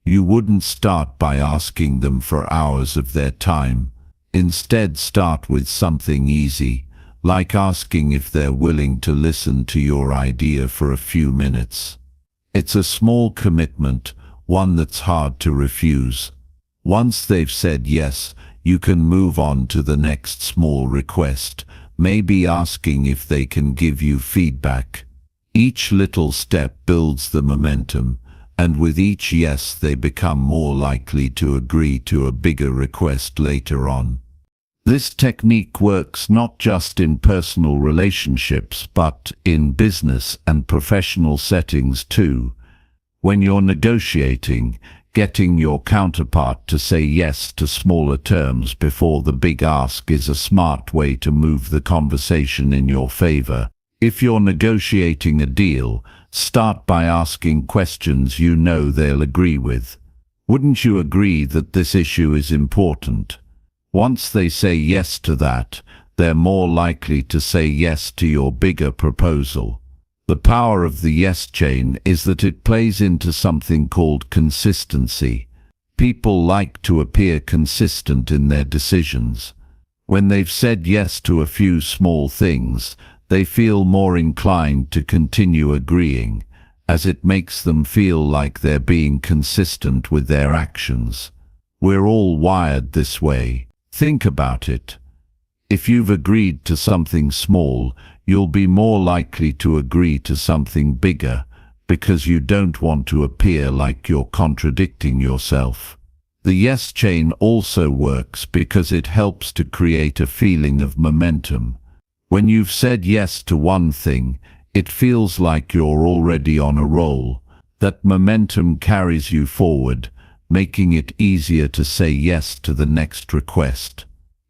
You wouldn't start by asking them for hours of their time. Instead, start with something easy, like asking if they're willing to listen to your idea for a few minutes. It's a small commitment, one that's hard to refuse. Once they've said yes, you can move on to the next small request, maybe asking if they can give you feedback. Each little step builds the momentum, and with each yes they become more likely to agree to a bigger request later on. This technique works not just in personal relationships, but in business and professional settings too. When you're negotiating, getting your counterpart to say yes to smaller terms before the big ask is a smart way to move the conversation in your favor. If you're negotiating a deal, start by asking questions you know they'll agree with. Wouldn't you agree that this issue is important? Once they say yes to that, they're more likely to say yes to your bigger proposal. The power of the yes chain is that it plays into something called consistency. People like to appear consistent in their decisions. When they've said yes to a few small things, they feel more inclined to continue agreeing, as it makes them feel like they're being consistent with their actions. We're all wired this way. Think about it. If you've agreed to something small, you'll be more likely to agree to something bigger, because you don't want to appear like you're contradicting yourself. The yes chain also works because it helps to create a feeling of momentum. When you've said yes to one thing, it feels like you're already on a roll. That momentum carries you forward, making it easier to say yes to the next request.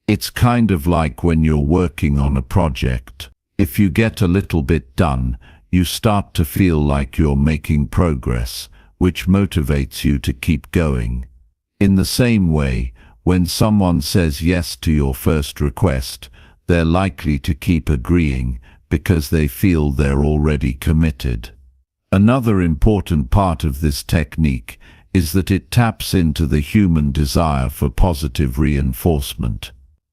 It's kind of like when you're working on a project. If you get a little bit done, you start to feel like you're making progress, which motivates you to keep going. In the same way, when someone says yes to your first request, they're likely to keep agreeing because they feel they're already committed. Another important part of this technique is that it taps into the human desire for positive reinforcement.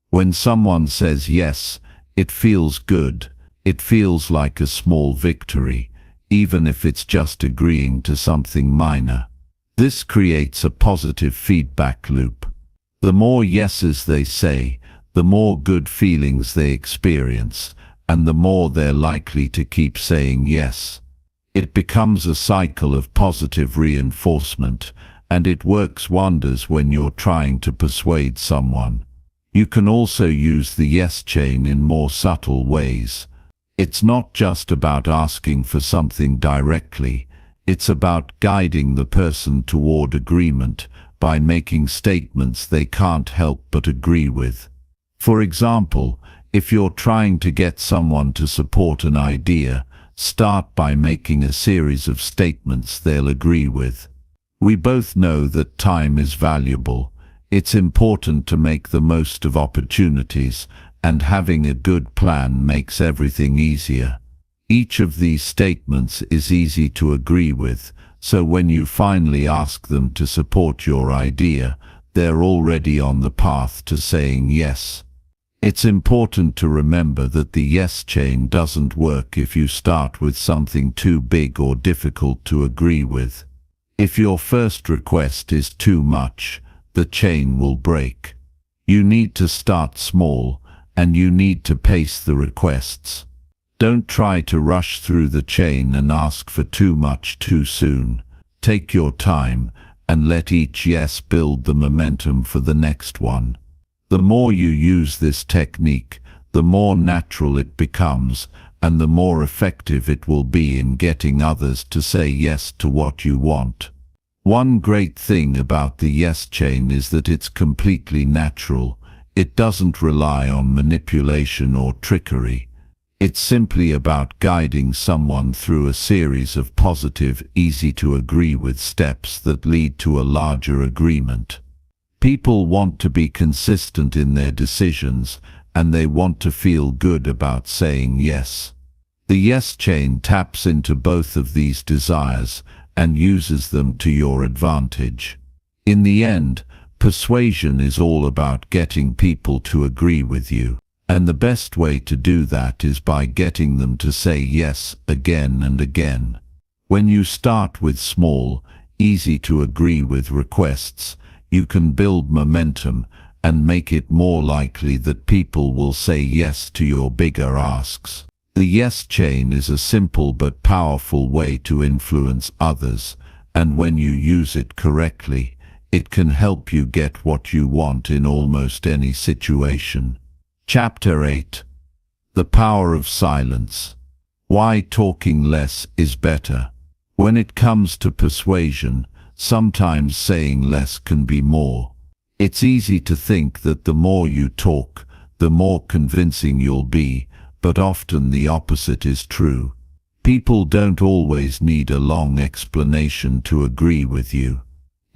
When someone says yes, it feels good. It feels like a small victory, even if it's just agreeing to something minor. This creates a positive feedback loop. The more yeses they say, the more good feelings they experience, and the more they're likely to keep saying yes. It becomes a cycle of positive reinforcement, and it works wonders when you're trying to persuade someone. You can also use the yes chain in more subtle ways. It's not just about asking for something directly. It's about guiding the person toward agreement by making statements they can't help but agree with. For example, if you're trying to get someone to support an idea, start by making a series of statements they'll agree with. We both know that time is valuable. It's important to make the most of opportunities, and having a good plan makes everything easier. Each of these statements is easy to agree with, so when you finally ask them to support your idea, they're already on the path to saying yes. It's important to remember that the yes chain doesn't work if you start with something too big or difficult to agree with. If your first request is too much, the chain will break. You need to start small, and you need to pace the requests. Don't try to rush through the chain and ask for too much too soon. Take your time, and let each yes build the momentum for the next one. The more you use this technique, the more natural it becomes, and the more effective it will be in getting others to say yes to what you want. One great thing about the yes chain is that it's completely natural. It doesn't rely on manipulation or trickery. It's simply about guiding someone through a series of positive, easy-to-agree-with steps that lead to a larger agreement. People want to be consistent in their decisions, and they want to feel good about saying yes. The yes chain taps into both of these desires and uses them to your advantage. In the end, persuasion is all about getting people to agree with you, and the best way to do that is by getting them to say yes again and again. When you start with small, easy-to-agree-with requests, you can build momentum and make it more likely that people will say yes to your bigger asks. The yes chain is a simple but powerful way to influence others, and when you use it correctly, It can help you get what you want in almost any situation. Chapter 8. The Power of Silence. Why talking less is better. When it comes to persuasion, sometimes saying less can be more. It's easy to think that the more you talk, the more convincing you'll be, but often the opposite is true. People don't always need a long explanation to agree with you.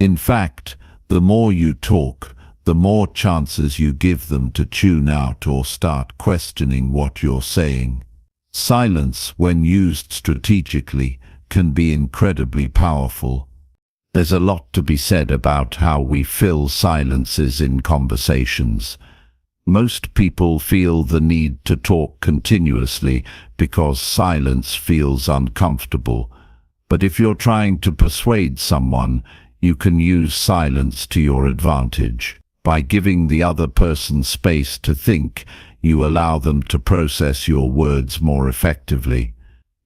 In fact, the more you talk, the more chances you give them to tune out or start questioning what you're saying. Silence, when used strategically, can be incredibly powerful. There's a lot to be said about how we fill silences in conversations. Most people feel the need to talk continuously because silence feels uncomfortable. But if you're trying to persuade someone, you can use silence to your advantage. By giving the other person space to think, you allow them to process your words more effectively.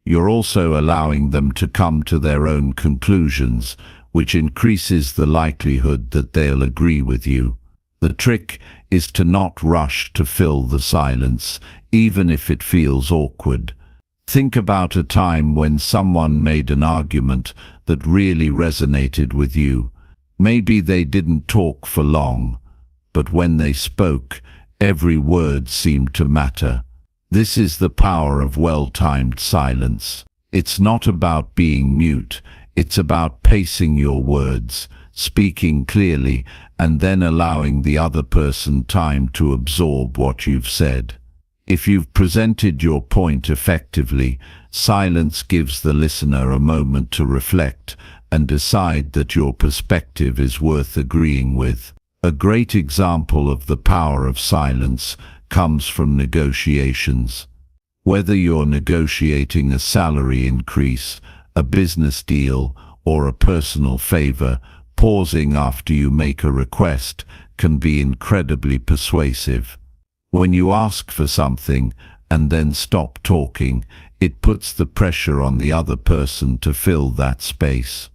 You're also allowing them to come to their own conclusions, which increases the likelihood that they'll agree with you. The trick is to not rush to fill the silence, even if it feels awkward. Think about a time when someone made an argument that really resonated with you. Maybe they didn't talk for long, but when they spoke, every word seemed to matter. This is the power of well-timed silence. It's not about being mute, it's about pacing your words, speaking clearly, and then allowing the other person time to absorb what you've said. If you've presented your point effectively, silence gives the listener a moment to reflect and decide that your perspective is worth agreeing with. A great example of the power of silence comes from negotiations. Whether you're negotiating a salary increase, a business deal, or a personal favor, pausing after you make a request can be incredibly persuasive. When you ask for something and then stop talking, it puts the pressure on the other person to fill that space.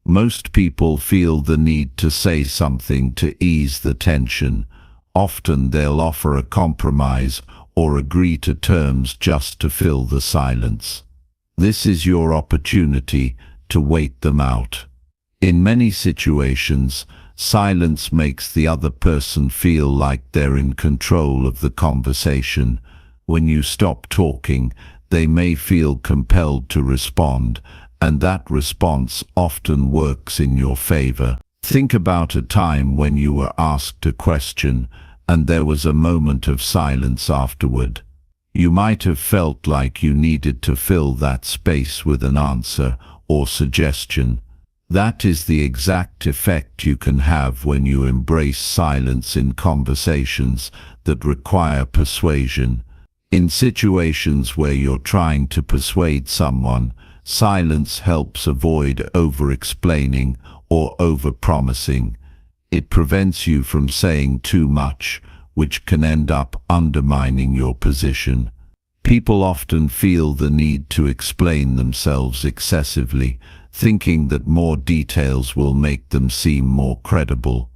Most people feel the need to say something to ease the tension. Often they'll offer a compromise or agree to terms just to fill the silence. This is your opportunity to wait them out. In many situations, silence makes the other person feel like they're in control of the conversation. When you stop talking, they may feel compelled to respond, and that response often works in your favor. Think about a time when you were asked a question, and there was a moment of silence afterward. You might have felt like you needed to fill that space with an answer or suggestion. That is the exact effect you can have when you embrace silence in conversations that require persuasion. In situations where you're trying to persuade someone, silence helps avoid over-explaining or over-promising. It prevents you from saying too much, which can end up undermining your position. People often feel the need to explain themselves excessively, thinking that more details will make them seem more credible.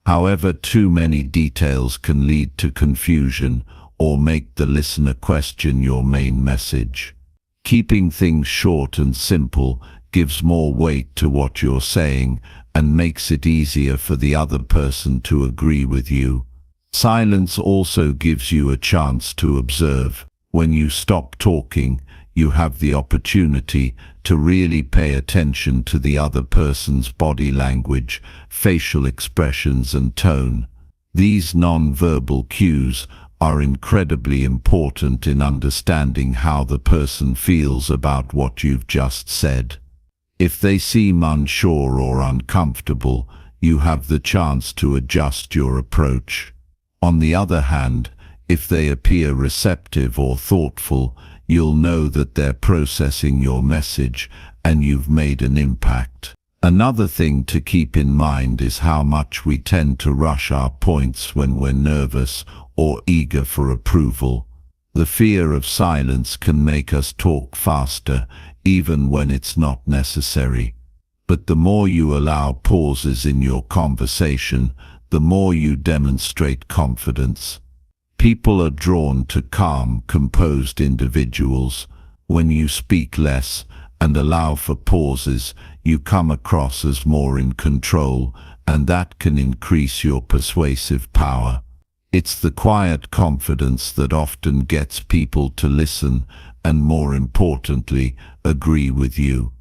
However, too many details can lead to confusion or make the listener question your main message. Keeping things short and simple gives more weight to what you're saying and makes it easier for the other person to agree with you. Silence also gives you a chance to observe. When you stop talking, you have the opportunity to really pay attention to the other person's body language, facial expressions, and tone. These non-verbal cues are incredibly important in understanding how the person feels about what you've just said. If they seem unsure or uncomfortable, you have the chance to adjust your approach. On the other hand, if they appear receptive or thoughtful, you'll know that they're processing your message and you've made an impact. Another thing to keep in mind is how much we tend to rush our points when we're nervous or eager for approval. The fear of silence can make us talk faster, even when it's not necessary. But the more you allow pauses in your conversation, the more you demonstrate confidence. People are drawn to calm, composed individuals. When you speak less and allow for pauses, you come across as more in control, and that can increase your persuasive power. It's the quiet confidence that often gets people to listen and, more importantly, agree with you.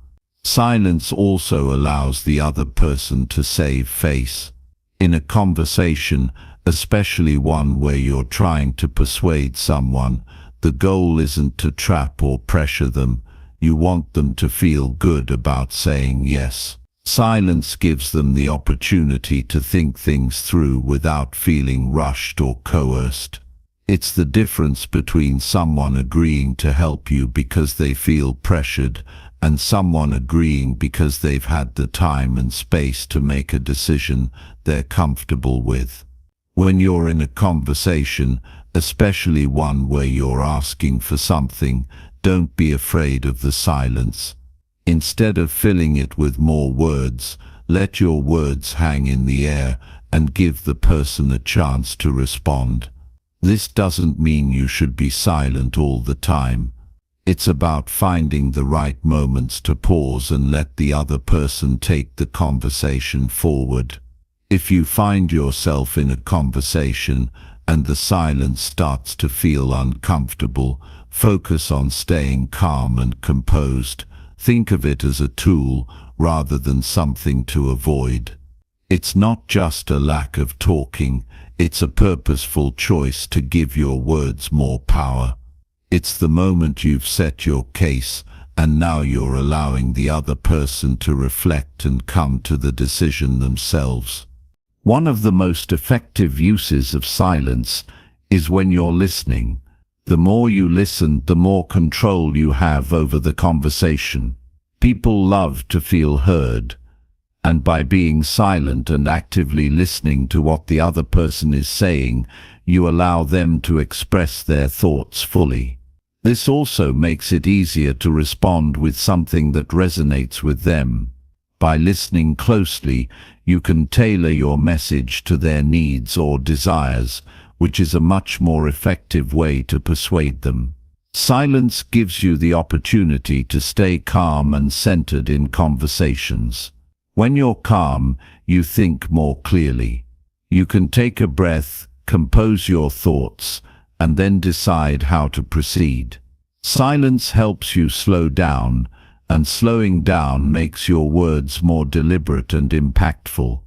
Silence also allows the other person to save face. In a conversation, especially one where you're trying to persuade someone, the goal isn't to trap or pressure them. You want them to feel good about saying yes. Silence gives them the opportunity to think things through without feeling rushed or coerced. It's the difference between someone agreeing to help you because they feel pressured and someone agreeing because they've had the time and space to make a decision they're comfortable with. When you're in a conversation, especially one where you're asking for something, don't be afraid of the silence. Instead of filling it with more words, let your words hang in the air and give the person a chance to respond. This doesn't mean you should be silent all the time. It's about finding the right moments to pause and let the other person take the conversation forward. If you find yourself in a conversation and the silence starts to feel uncomfortable, focus on staying calm and composed. Think of it as a tool rather than something to avoid. It's not just a lack of talking, it's a purposeful choice to give your words more power. It's the moment you've set your case, and now you're allowing the other person to reflect and come to the decision themselves. One of the most effective uses of silence is when you're listening. The more you listen, the more control you have over the conversation. People love to feel heard, and by being silent and actively listening to what the other person is saying, you allow them to express their thoughts fully. This also makes it easier to respond with something that resonates with them. By listening closely, you can tailor your message to their needs or desires, which is a much more effective way to persuade them. Silence gives you the opportunity to stay calm and centered in conversations. When you're calm, you think more clearly. You can take a breath, compose your thoughts, and then decide how to proceed. Silence helps you slow down, and slowing down makes your words more deliberate and impactful.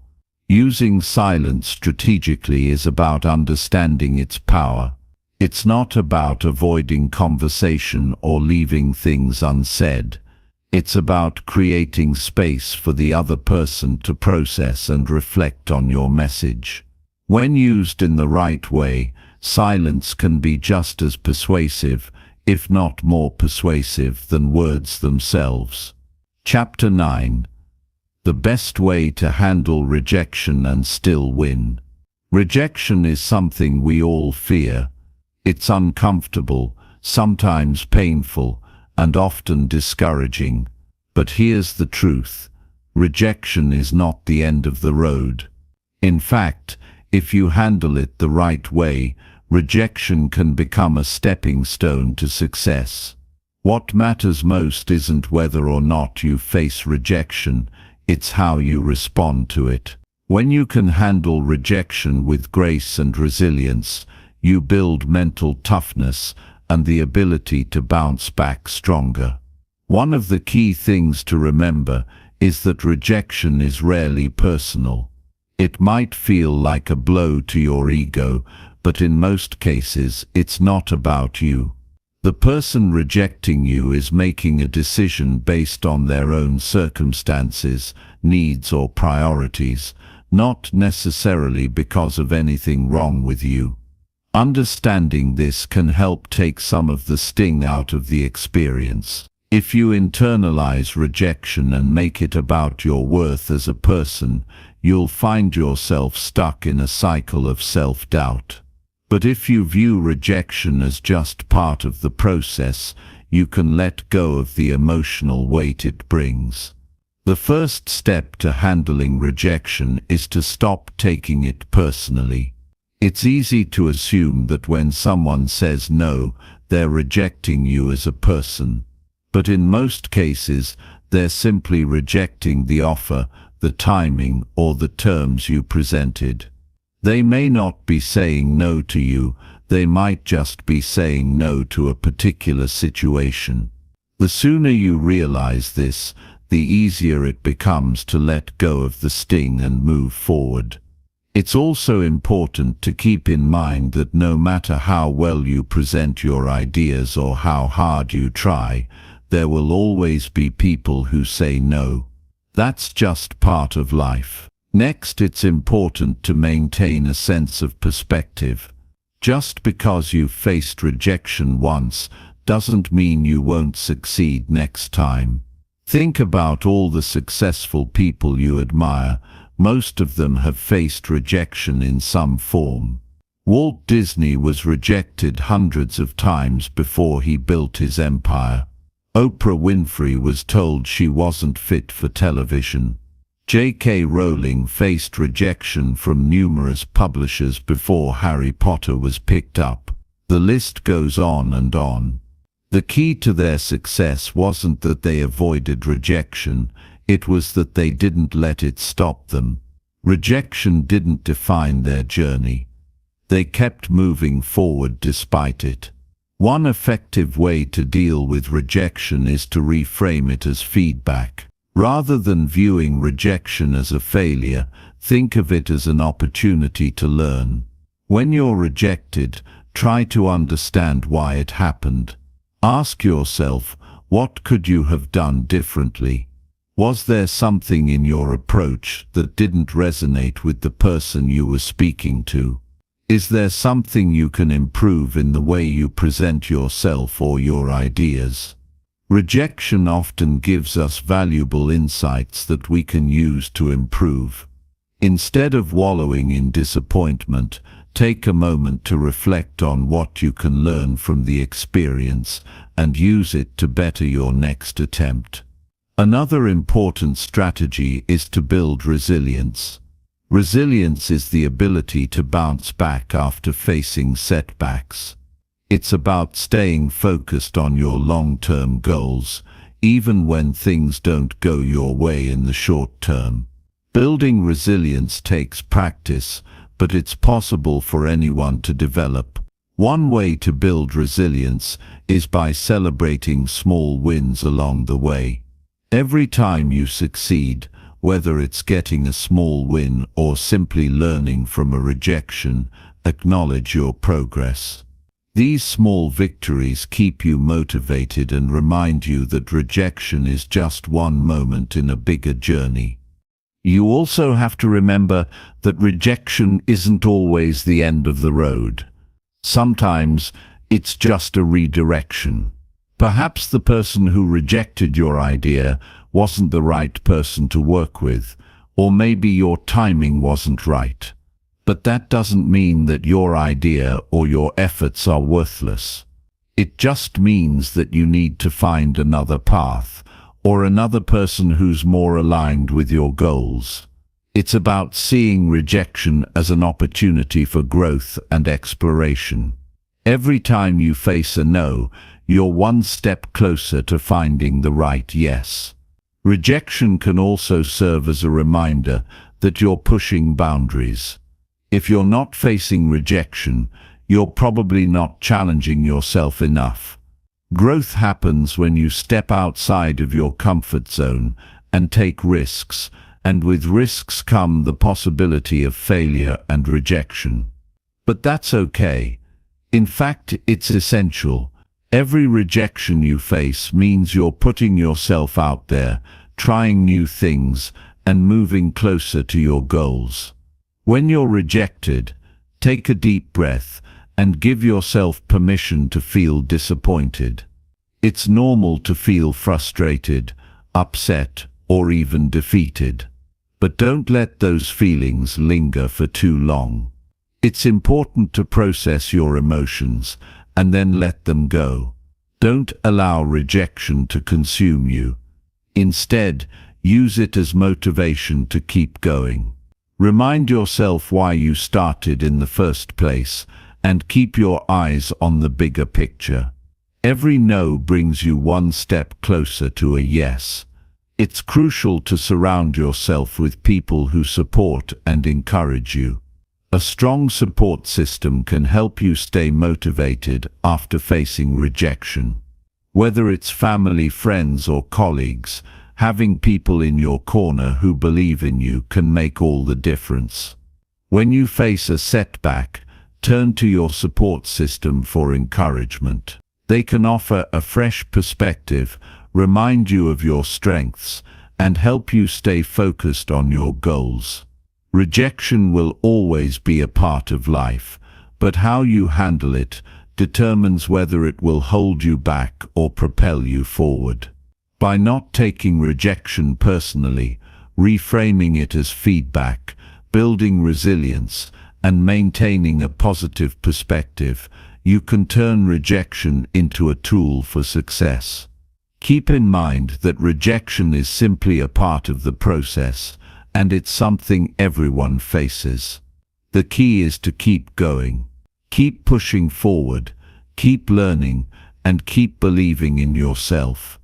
Using silence strategically is about understanding its power. It's not about avoiding conversation or leaving things unsaid. It's about creating space for the other person to process and reflect on your message. When used in the right way, silence can be just as persuasive, if not more persuasive, than words themselves. Chapter 9. The best way to handle rejection and still win. Rejection is something we all fear. It's uncomfortable, sometimes painful, and often discouraging. But here's the truth. Rejection is not the end of the road. In fact, if you handle it the right way, rejection can become a stepping stone to success. What matters most isn't whether or not you face rejection, it's how you respond to it. When you can handle rejection with grace and resilience, you build mental toughness and the ability to bounce back stronger. One of the key things to remember is that rejection is rarely personal. It might feel like a blow to your ego, but in most cases it's not about you. The person rejecting you is making a decision based on their own circumstances, needs or priorities, not necessarily because of anything wrong with you. Understanding this can help take some of the sting out of the experience. If you internalize rejection and make it about your worth as a person, you'll find yourself stuck in a cycle of self-doubt. But if you view rejection as just part of the process, you can let go of the emotional weight it brings. The first step to handling rejection is to stop taking it personally. It's easy to assume that when someone says no, they're rejecting you as a person. But in most cases, they're simply rejecting the offer, the timing, or the terms you presented. They may not be saying no to you, they might just be saying no to a particular situation. The sooner you realize this, the easier it becomes to let go of the sting and move forward. It's also important to keep in mind that no matter how well you present your ideas or how hard you try, there will always be people who say no. That's just part of life. Next, it's important to maintain a sense of perspective. Just because you've faced rejection once doesn't mean you won't succeed next time. Think about all the successful people you admire. Most of them have faced rejection in some form. Walt Disney was rejected hundreds of times before he built his empire. Oprah Winfrey was told she wasn't fit for television. J.K. Rowling faced rejection from numerous publishers before Harry Potter was picked up. The list goes on and on. The key to their success wasn't that they avoided rejection, it was that they didn't let it stop them. Rejection didn't define their journey. They kept moving forward despite it. One effective way to deal with rejection is to reframe it as feedback. Rather than viewing rejection as a failure, think of it as an opportunity to learn. When you're rejected, try to understand why it happened. Ask yourself, what could you have done differently? Was there something in your approach that didn't resonate with the person you were speaking to? Is there something you can improve in the way you present yourself or your ideas? Rejection often gives us valuable insights that we can use to improve. Instead of wallowing in disappointment, take a moment to reflect on what you can learn from the experience and use it to better your next attempt. Another important strategy is to build resilience. Resilience is the ability to bounce back after facing setbacks. It's about staying focused on your long-term goals, even when things don't go your way in the short term. Building resilience takes practice, but it's possible for anyone to develop. One way to build resilience is by celebrating small wins along the way. Every time you succeed, whether it's getting a small win or simply learning from a rejection, acknowledge your progress. These small victories keep you motivated and remind you that rejection is just one moment in a bigger journey. You also have to remember that rejection isn't always the end of the road. Sometimes it's just a redirection. Perhaps the person who rejected your idea wasn't the right person to work with, or maybe your timing wasn't right. But that doesn't mean that your idea or your efforts are worthless. It just means that you need to find another path, or another person who's more aligned with your goals. It's about seeing rejection as an opportunity for growth and exploration. Every time you face a no, you're one step closer to finding the right yes. Rejection can also serve as a reminder that you're pushing boundaries. If you're not facing rejection, you're probably not challenging yourself enough. Growth happens when you step outside of your comfort zone and take risks, and with risks come the possibility of failure and rejection. But that's okay. In fact, it's essential. Every rejection you face means you're putting yourself out there, trying new things, and moving closer to your goals. When you're rejected, take a deep breath and give yourself permission to feel disappointed. It's normal to feel frustrated, upset, or even defeated. But don't let those feelings linger for too long. It's important to process your emotions and then let them go. Don't allow rejection to consume you. Instead, Use it as motivation to keep going. Remind yourself why you started in the first place, and keep your eyes on the bigger picture. Every no brings you one step closer to a yes. It's crucial to surround yourself with people who support and encourage you. A strong support system can help you stay motivated after facing rejection. Whether it's family, friends, or colleagues, having people in your corner who believe in you can make all the difference. When you face a setback, turn to your support system for encouragement. They can offer a fresh perspective, remind you of your strengths, and help you stay focused on your goals. Rejection will always be a part of life, but how you handle it determines whether it will hold you back or propel you forward. By not taking rejection personally, reframing it as feedback, building resilience, and maintaining a positive perspective, you can turn rejection into a tool for success. Keep in mind that rejection is simply a part of the process, and it's something everyone faces. The key is to keep going. Keep pushing forward, keep learning, and keep believing in yourself.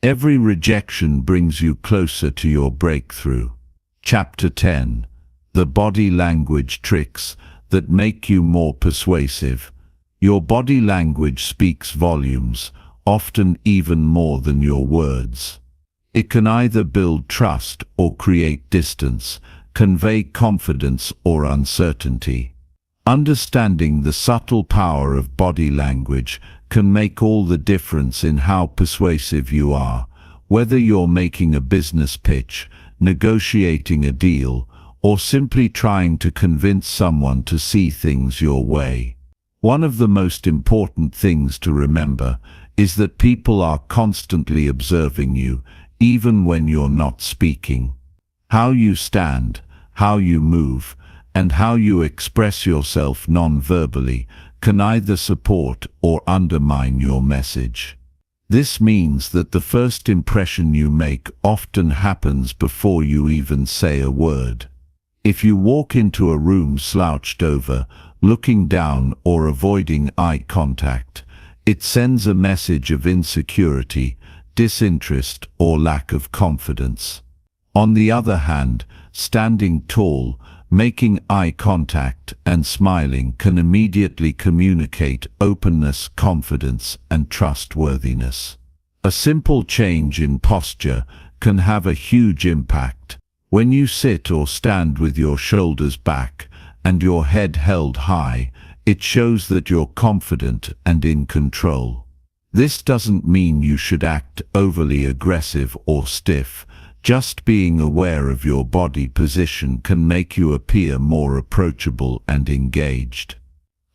Every rejection brings you closer to your breakthrough. Chapter 10. The Body Language Tricks That Make You More Persuasive. Your body language speaks volumes, often even more than your words. It can either build trust or create distance, convey confidence or uncertainty. Understanding the subtle power of body language can make all the difference in how persuasive you are, whether you're making a business pitch, negotiating a deal, or simply trying to convince someone to see things your way. One of the most important things to remember is that people are constantly observing you, even when you're not speaking. How you stand, how you move, and how you express yourself non-verbally can either support or undermine your message. This means that the first impression you make often happens before you even say a word. If you walk into a room slouched over, looking down, or avoiding eye contact, it sends a message of insecurity, disinterest, or lack of confidence. On the other hand, standing tall, making eye contact, and smiling can immediately communicate openness, confidence, and trustworthiness. A simple change in posture can have a huge impact. When you sit or stand with your shoulders back and your head held high, it shows that you're confident and in control. This doesn't mean you should act overly aggressive or stiff. Just being aware of your body position can make you appear more approachable and engaged.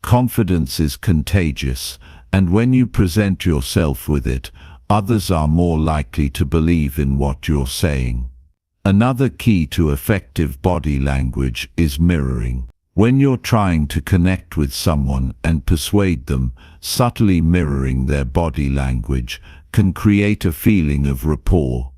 Confidence is contagious, and when you present yourself with it, others are more likely to believe in what you're saying. Another key to effective body language is mirroring. When you're trying to connect with someone and persuade them, subtly mirroring their body language can create a feeling of rapport.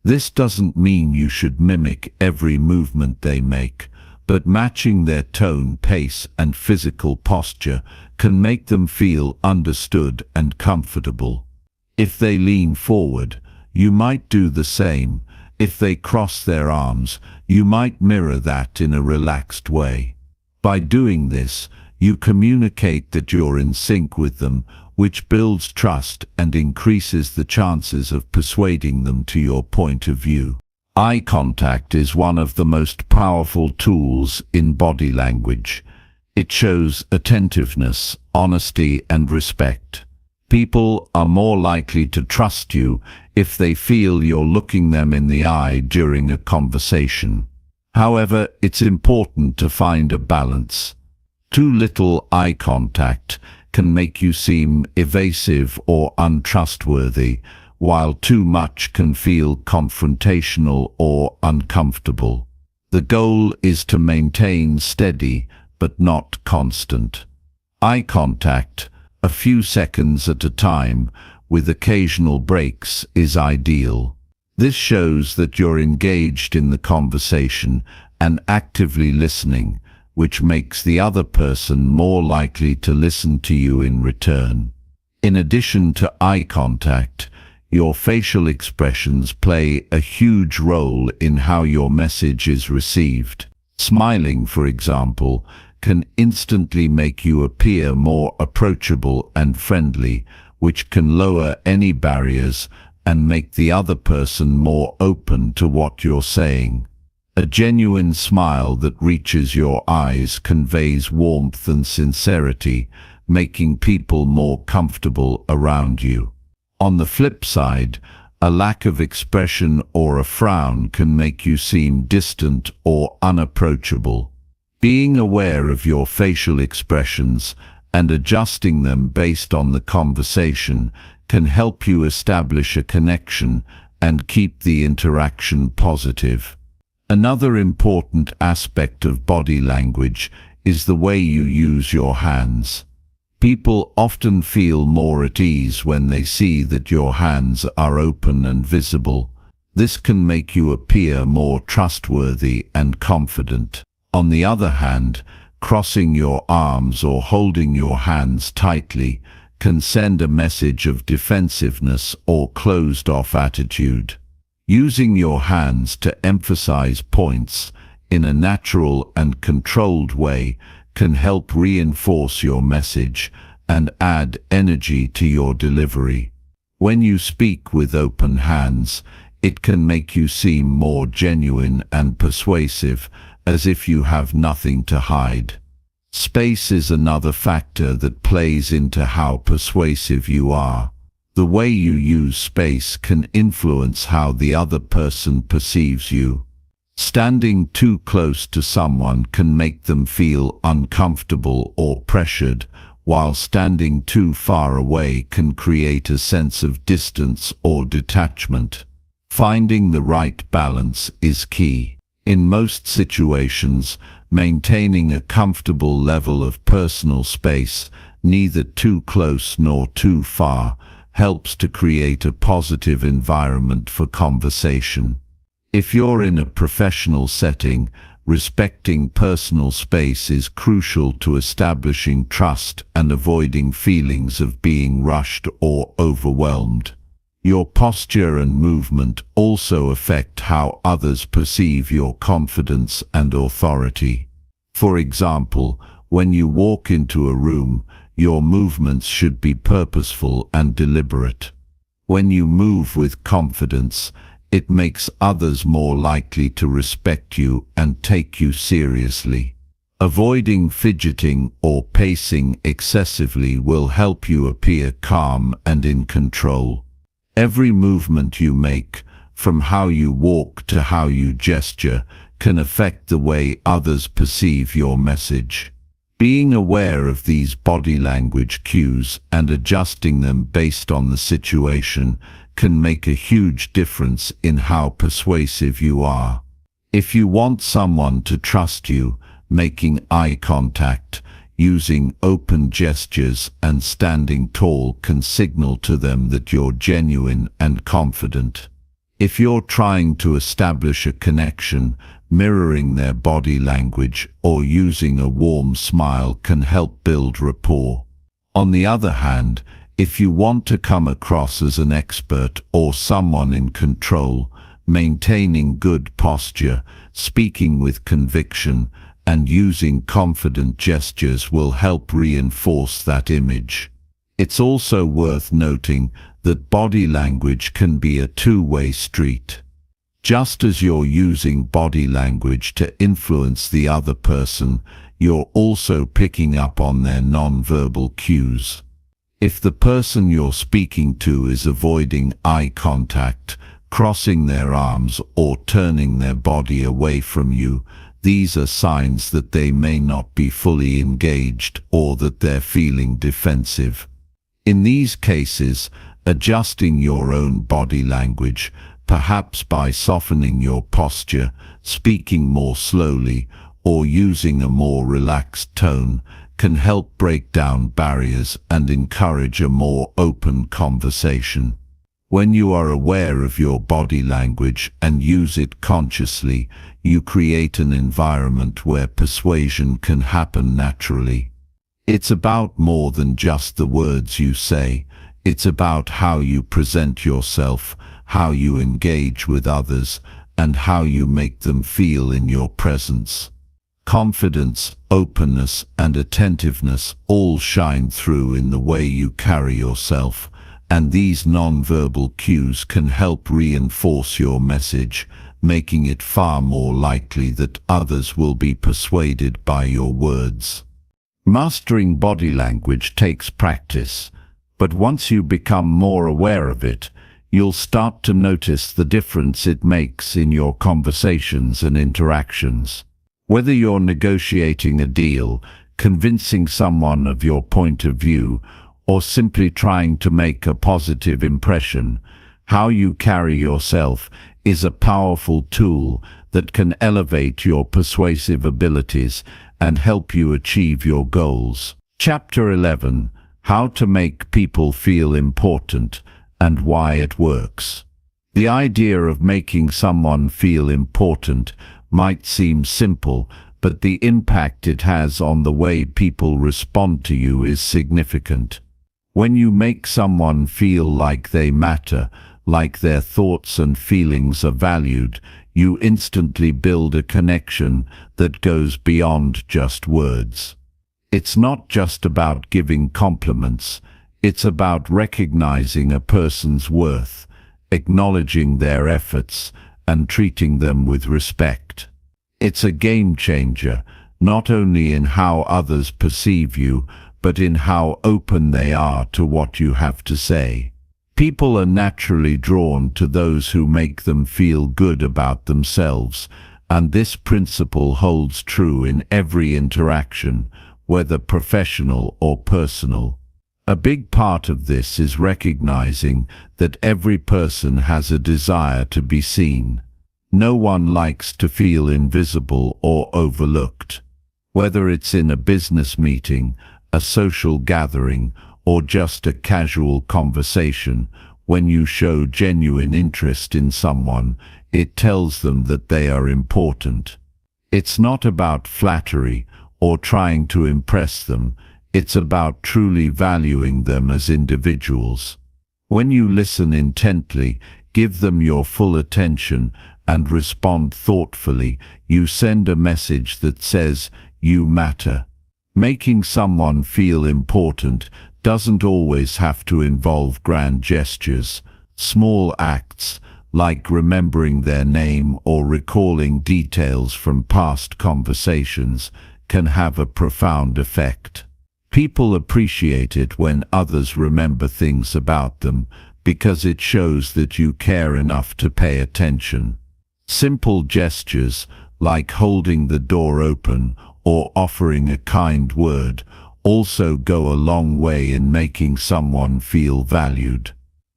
This doesn't mean you should mimic every movement they make, but matching their tone, pace, and physical posture can make them feel understood and comfortable. If they lean forward, you might do the same. If they cross their arms, you might mirror that in a relaxed way. By doing this, you communicate that you're in sync with them, which builds trust and increases the chances of persuading them to your point of view. Eye contact is one of the most powerful tools in body language. It shows attentiveness, honesty, and respect. People are more likely to trust you if they feel you're looking them in the eye during a conversation. However, it's important to find a balance. Too little eye contact can make you seem evasive or untrustworthy, while too much can feel confrontational or uncomfortable. The goal is to maintain steady, but not constant eye contact. A few seconds at a time, with occasional breaks, is ideal. This shows that you're engaged in the conversation and actively listening, which makes the other person more likely to listen to you in return. In addition to eye contact, your facial expressions play a huge role in how your message is received. Smiling, for example, can instantly make you appear more approachable and friendly, which can lower any barriers and make the other person more open to what you're saying. A genuine smile that reaches your eyes conveys warmth and sincerity, making people more comfortable around you. On the flip side, a lack of expression or a frown can make you seem distant or unapproachable. Being aware of your facial expressions and adjusting them based on the conversation can help you establish a connection and keep the interaction positive. Another important aspect of body language is the way you use your hands. People often feel more at ease when they see that your hands are open and visible. This can make you appear more trustworthy and confident. On the other hand, crossing your arms or holding your hands tightly can send a message of defensiveness or closed-off attitude. Using your hands to emphasize points in a natural and controlled way can help reinforce your message and add energy to your delivery. When you speak with open hands, it can make you seem more genuine and persuasive, as if you have nothing to hide. Space is another factor that plays into how persuasive you are. The way you use space can influence how the other person perceives you. Standing too close to someone can make them feel uncomfortable or pressured, while standing too far away can create a sense of distance or detachment. Finding the right balance is key. In most situations, maintaining a comfortable level of personal space, neither too close nor too far, helps to create a positive environment for conversation. If you're in a professional setting, respecting personal space is crucial to establishing trust and avoiding feelings of being rushed or overwhelmed. Your posture and movement also affect how others perceive your confidence and authority. For example, when you walk into a room, your movements should be purposeful and deliberate. When you move with confidence, it makes others more likely to respect you and take you seriously. Avoiding fidgeting or pacing excessively will help you appear calm and in control. Every movement you make, from how you walk to how you gesture, can affect the way others perceive your message. Being aware of these body language cues and adjusting them based on the situation can make a huge difference in how persuasive you are. If you want someone to trust you, making eye contact, using open gestures and standing tall can signal to them that you're genuine and confident. If you're trying to establish a connection, mirroring their body language or using a warm smile can help build rapport. On the other hand, if you want to come across as an expert or someone in control, maintaining good posture, speaking with conviction, and using confident gestures will help reinforce that image. It's also worth noting that body language can be a two-way street. Just as you're using body language to influence the other person, you're also picking up on their non-verbal cues. If the person you're speaking to is avoiding eye contact, crossing their arms, or turning their body away from you, these are signs that they may not be fully engaged or that they're feeling defensive. In these cases, adjusting your own body language, perhaps by softening your posture, speaking more slowly, or using a more relaxed tone, can help break down barriers and encourage a more open conversation. When you are aware of your body language and use it consciously, you create an environment where persuasion can happen naturally. It's about more than just the words you say. It's about how you present yourself, how you engage with others, and how you make them feel in your presence. Confidence, openness, and attentiveness all shine through in the way you carry yourself, and these non-verbal cues can help reinforce your message, making it far more likely that others will be persuaded by your words. Mastering body language takes practice, but once you become more aware of it, you'll start to notice the difference it makes in your conversations and interactions. Whether you're negotiating a deal, convincing someone of your point of view, or simply trying to make a positive impression, how you carry yourself is a powerful tool that can elevate your persuasive abilities and help you achieve your goals. Chapter 11: How to make people feel important and why it works. The idea of making someone feel important might seem simple, but the impact it has on the way people respond to you is significant. When you make someone feel like they matter, like their thoughts and feelings are valued, you instantly build a connection that goes beyond just words. It's not just about giving compliments, it's about recognizing a person's worth, acknowledging their efforts, and treating them with respect. It's a game changer, not only in how others perceive you, but in how open they are to what you have to say. People are naturally drawn to those who make them feel good about themselves, and this principle holds true in every interaction, whether professional or personal. A big part of this is recognizing that every person has a desire to be seen. No one likes to feel invisible or overlooked. Whether it's in a business meeting, a social gathering, or just a casual conversation, when you show genuine interest in someone, it tells them that they are important. It's not about flattery or trying to impress them, it's about truly valuing them as individuals. When you listen intently, give them your full attention, and respond thoughtfully, you send a message that says, "You matter." Making someone feel important doesn't always have to involve grand gestures. Small acts, like remembering their name or recalling details from past conversations, can have a profound effect. People appreciate it when others remember things about them, because it shows that you care enough to pay attention. Simple gestures, like holding the door open or offering a kind word, also go a long way in making someone feel valued.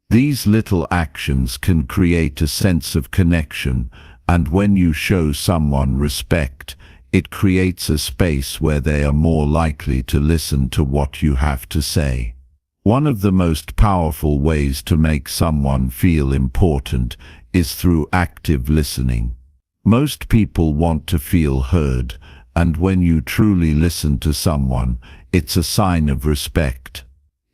These little actions can create a sense of connection, and when you show someone respect, it creates a space where they are more likely to listen to what you have to say. One of the most powerful ways to make someone feel important is through active listening. Most people want to feel heard, and when you truly listen to someone, it's a sign of respect.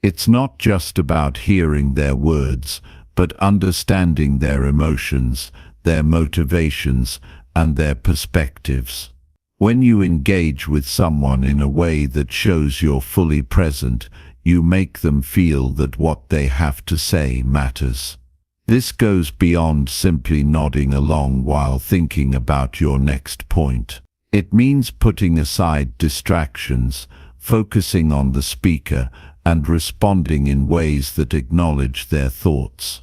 It's not just about hearing their words, but understanding their emotions, their motivations, and their perspectives. When you engage with someone in a way that shows you're fully present, you make them feel that what they have to say matters. This goes beyond simply nodding along while thinking about your next point. It means putting aside distractions, focusing on the speaker, and responding in ways that acknowledge their thoughts.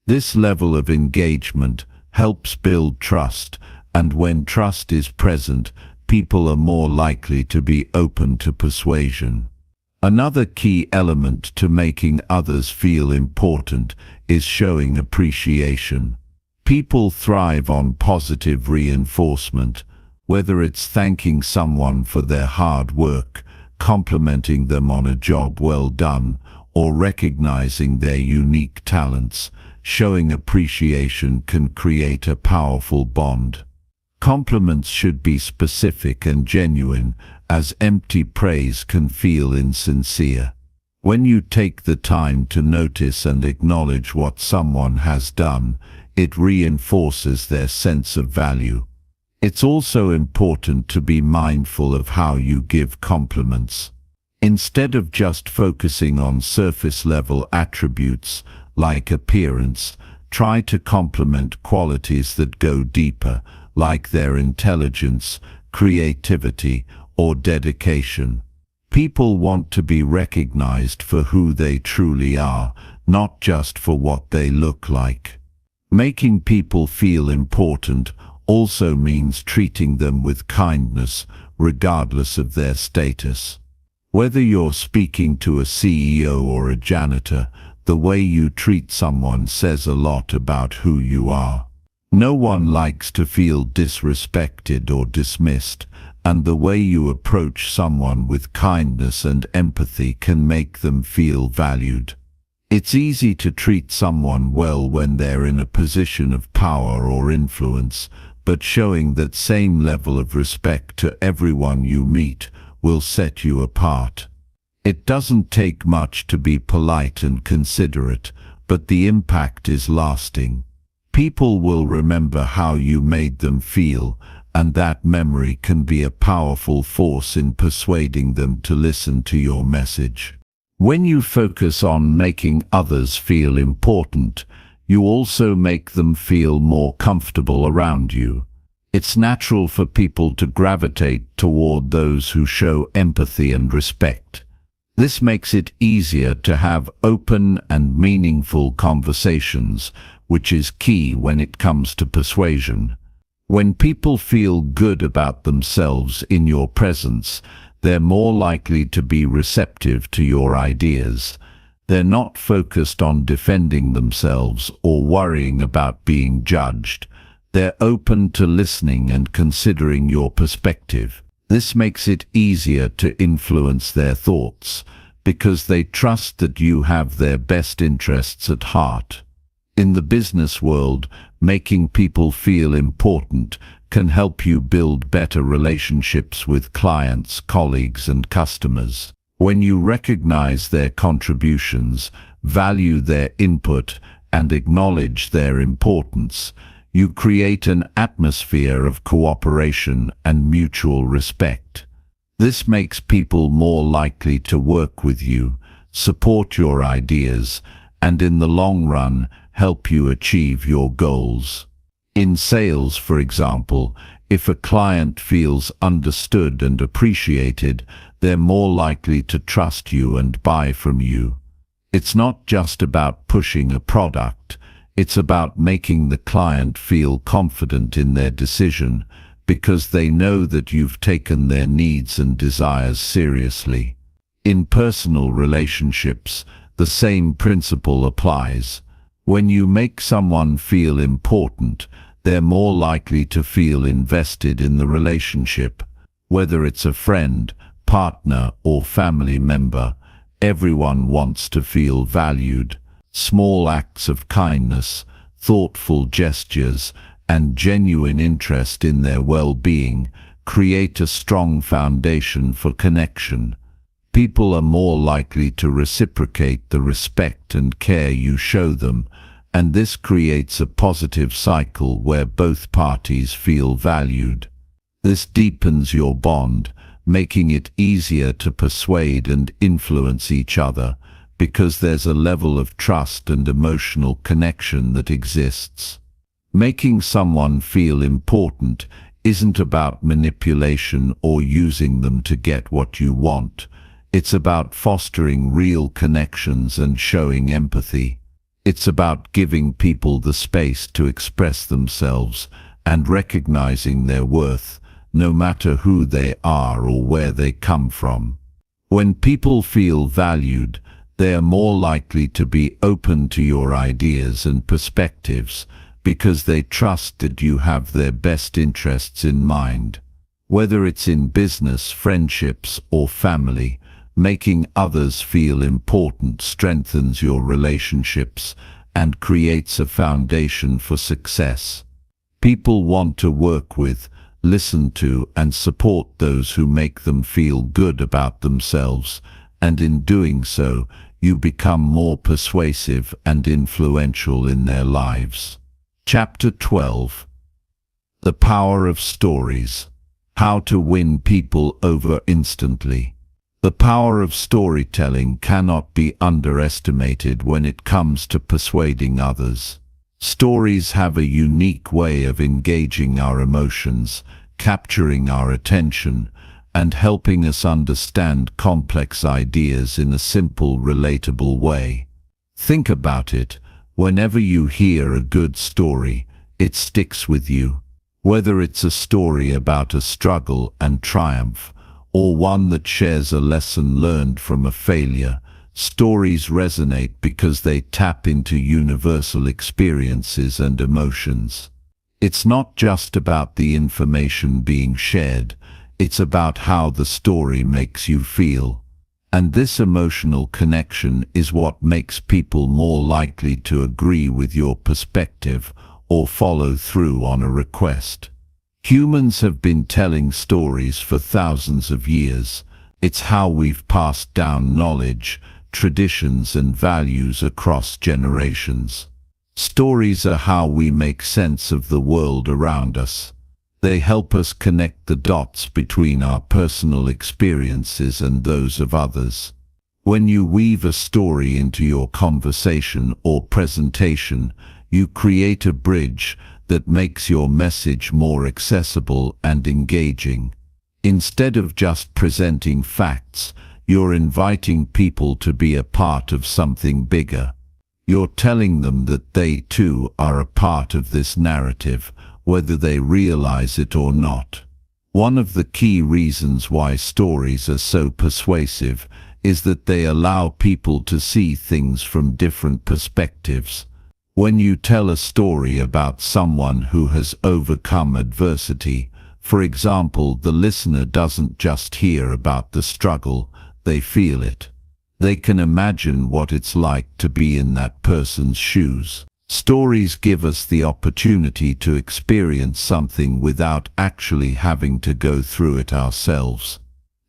This level of engagement helps build trust, and when trust is present, people are more likely to be open to persuasion. Another key element to making others feel important is showing appreciation. People thrive on positive reinforcement, whether it's thanking someone for their hard work, complimenting them on a job well done, or recognizing their unique talents. Showing appreciation can create a powerful bond. Compliments should be specific and genuine, as empty praise can feel insincere. When you take the time to notice and acknowledge what someone has done, it reinforces their sense of value. It's also important to be mindful of how you give compliments. Instead of just focusing on surface-level attributes like appearance, try to compliment qualities that go deeper, like their intelligence, creativity, or dedication. People want to be recognized for who they truly are, not just for what they look like. Making people feel important also means treating them with kindness, regardless of their status. Whether you're speaking to a CEO or a janitor, the way you treat someone says a lot about who you are. No one likes to feel disrespected or dismissed, and the way you approach someone with kindness and empathy can make them feel valued. It's easy to treat someone well when they're in a position of power or influence, but showing that same level of respect to everyone you meet will set you apart. It doesn't take much to be polite and considerate, but the impact is lasting. People will remember how you made them feel, and that memory can be a powerful force in persuading them to listen to your message. When you focus on making others feel important, you also make them feel more comfortable around you. It's natural for people to gravitate toward those who show empathy and respect. This makes it easier to have open and meaningful conversations, which is key when it comes to persuasion. When people feel good about themselves in your presence, they're more likely to be receptive to your ideas. They're not focused on defending themselves or worrying about being judged. They're open to listening and considering your perspective. This makes it easier to influence their thoughts, because they trust that you have their best interests at heart. In the business world, making people feel important can help you build better relationships with clients, colleagues, and customers. When you recognize their contributions, value their input, and acknowledge their importance, you create an atmosphere of cooperation and mutual respect. This makes people more likely to work with you, support your ideas, and in the long run, help you achieve your goals. In sales, for example, if a client feels understood and appreciated, they're more likely to trust you and buy from you. It's not just about pushing a product, it's about making the client feel confident in their decision, because they know that you've taken their needs and desires seriously. In personal relationships, the same principle applies. When you make someone feel important, they're more likely to feel invested in the relationship. Whether it's a friend, partner, or family member, everyone wants to feel valued. Small acts of kindness, thoughtful gestures, and genuine interest in their well-being create a strong foundation for connection. People are more likely to reciprocate the respect and care you show them, and this creates a positive cycle where both parties feel valued. This deepens your bond, making it easier to persuade and influence each other, because there's a level of trust and emotional connection that exists. Making someone feel important isn't about manipulation or using them to get what you want. It's about fostering real connections and showing empathy. It's about giving people the space to express themselves and recognizing their worth, no matter who they are or where they come from. When people feel valued, they are more likely to be open to your ideas and perspectives, because they trust that you have their best interests in mind. Whether it's in business, friendships, or family, Making others feel important strengthens your relationships and creates a foundation for success. People want to work with, listen to, and support those who make them feel good about themselves, and in doing so, you become more persuasive and influential in their lives. Chapter 12. The Power of Stories. How to win people over instantly. The power of storytelling cannot be underestimated when it comes to persuading others. Stories have a unique way of engaging our emotions, capturing our attention, and helping us understand complex ideas in a simple, relatable way. Think about it. Whenever you hear a good story, it sticks with you. Whether it's a story about a struggle and triumph, or one that shares a lesson learned from a failure, stories resonate because they tap into universal experiences and emotions. It's not just about the information being shared, it's about how the story makes you feel. And this emotional connection is what makes people more likely to agree with your perspective or follow through on a request. Humans have been telling stories for thousands of years. It's how we've passed down knowledge, traditions, and values across generations. Stories are how we make sense of the world around us. They help us connect the dots between our personal experiences and those of others. When you weave a story into your conversation or presentation, you create a bridge that makes your message more accessible and engaging. Instead of just presenting facts, you're inviting people to be a part of something bigger. You're telling them that they too are a part of this narrative, whether they realize it or not. One of the key reasons why stories are so persuasive is that they allow people to see things from different perspectives. When you tell a story about someone who has overcome adversity, for example, the listener doesn't just hear about the struggle, they feel it. They can imagine what it's like to be in that person's shoes. Stories give us the opportunity to experience something without actually having to go through it ourselves.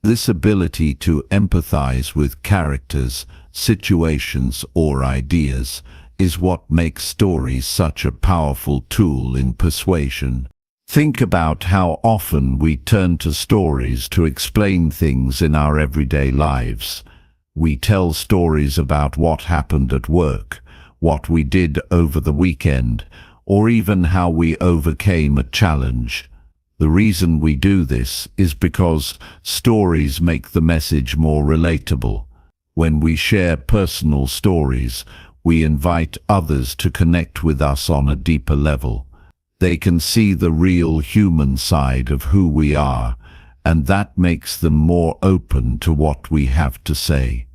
This ability to empathize with characters, situations, or ideas is what makes stories such a powerful tool in persuasion. Think about how often we turn to stories to explain things in our everyday lives. We tell stories about what happened at work, what we did over the weekend, or even how we overcame a challenge. The reason we do this is because stories make the message more relatable. When we share personal stories, we invite others to connect with us on a deeper level. They can see the real human side of who we are, and that makes them more open to what we have to say.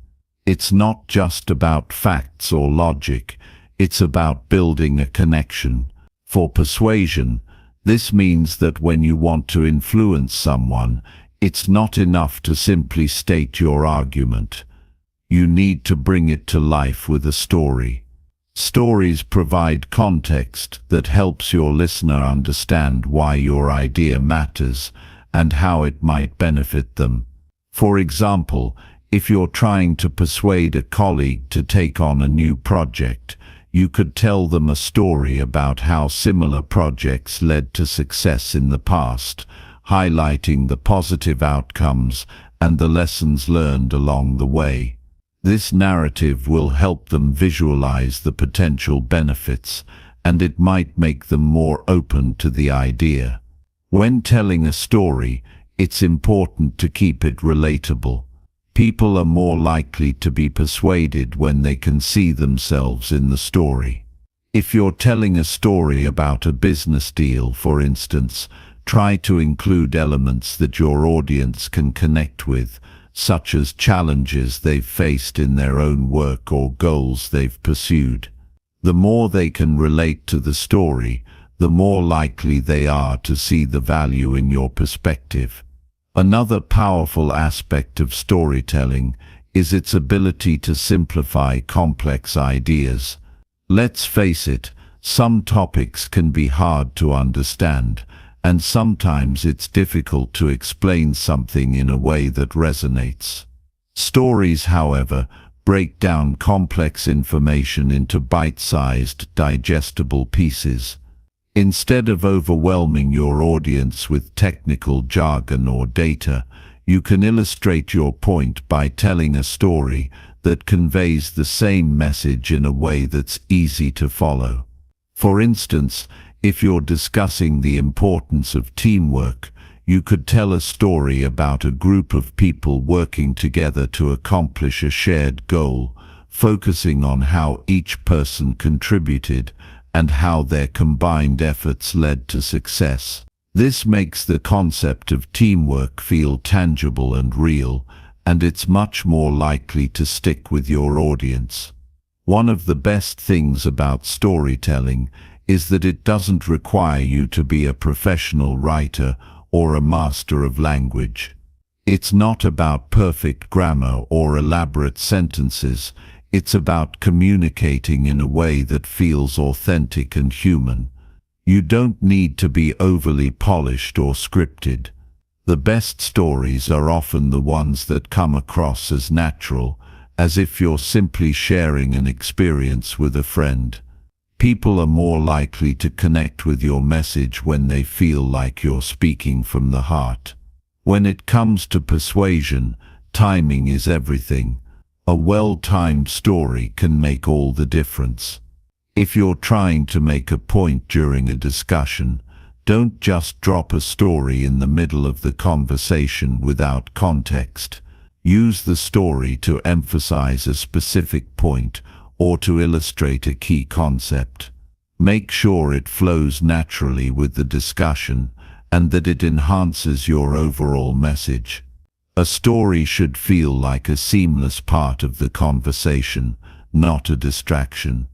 It's not just about facts or logic, it's about building a connection. For persuasion, this means that when you want to influence someone, it's not enough to simply state your argument. You need to bring it to life with a story. Stories provide context that helps your listener understand why your idea matters and how it might benefit them. For example, if you're trying to persuade a colleague to take on a new project, you could tell them a story about how similar projects led to success in the past, highlighting the positive outcomes and the lessons learned along the way. This narrative will help them visualize the potential benefits, and it might make them more open to the idea. When telling a story, it's important to keep it relatable. People are more likely to be persuaded when they can see themselves in the story. If you're telling a story about a business deal, for instance, try to include elements that your audience can connect with, such as challenges they've faced in their own work or goals they've pursued. The more they can relate to the story, the more likely they are to see the value in your perspective. Another powerful aspect of storytelling is its ability to simplify complex ideas. Let's face it, some topics can be hard to understand, and sometimes it's difficult to explain something in a way that resonates. Stories, however, break down complex information into bite-sized, digestible pieces. Instead of overwhelming your audience with technical jargon or data, you can illustrate your point by telling a story that conveys the same message in a way that's easy to follow. For instance, if you're discussing the importance of teamwork, you could tell a story about a group of people working together to accomplish a shared goal, focusing on how each person contributed and how their combined efforts led to success. This makes the concept of teamwork feel tangible and real, and it's much more likely to stick with your audience. One of the best things about storytelling is that it doesn't require you to be a professional writer or a master of language. It's not about perfect grammar or elaborate sentences. It's about communicating in a way that feels authentic and human. You don't need to be overly polished or scripted. The best stories are often the ones that come across as natural, as if you're simply sharing an experience with a friend. People are more likely to connect with your message when they feel like you're speaking from the heart. When it comes to persuasion, timing is everything. A well-timed story can make all the difference. If you're trying to make a point during a discussion, don't just drop a story in the middle of the conversation without context. Use the story to emphasize a specific point or to illustrate a key concept. Make sure it flows naturally with the discussion and that it enhances your overall message. A story should feel like a seamless part of the conversation, not a distraction.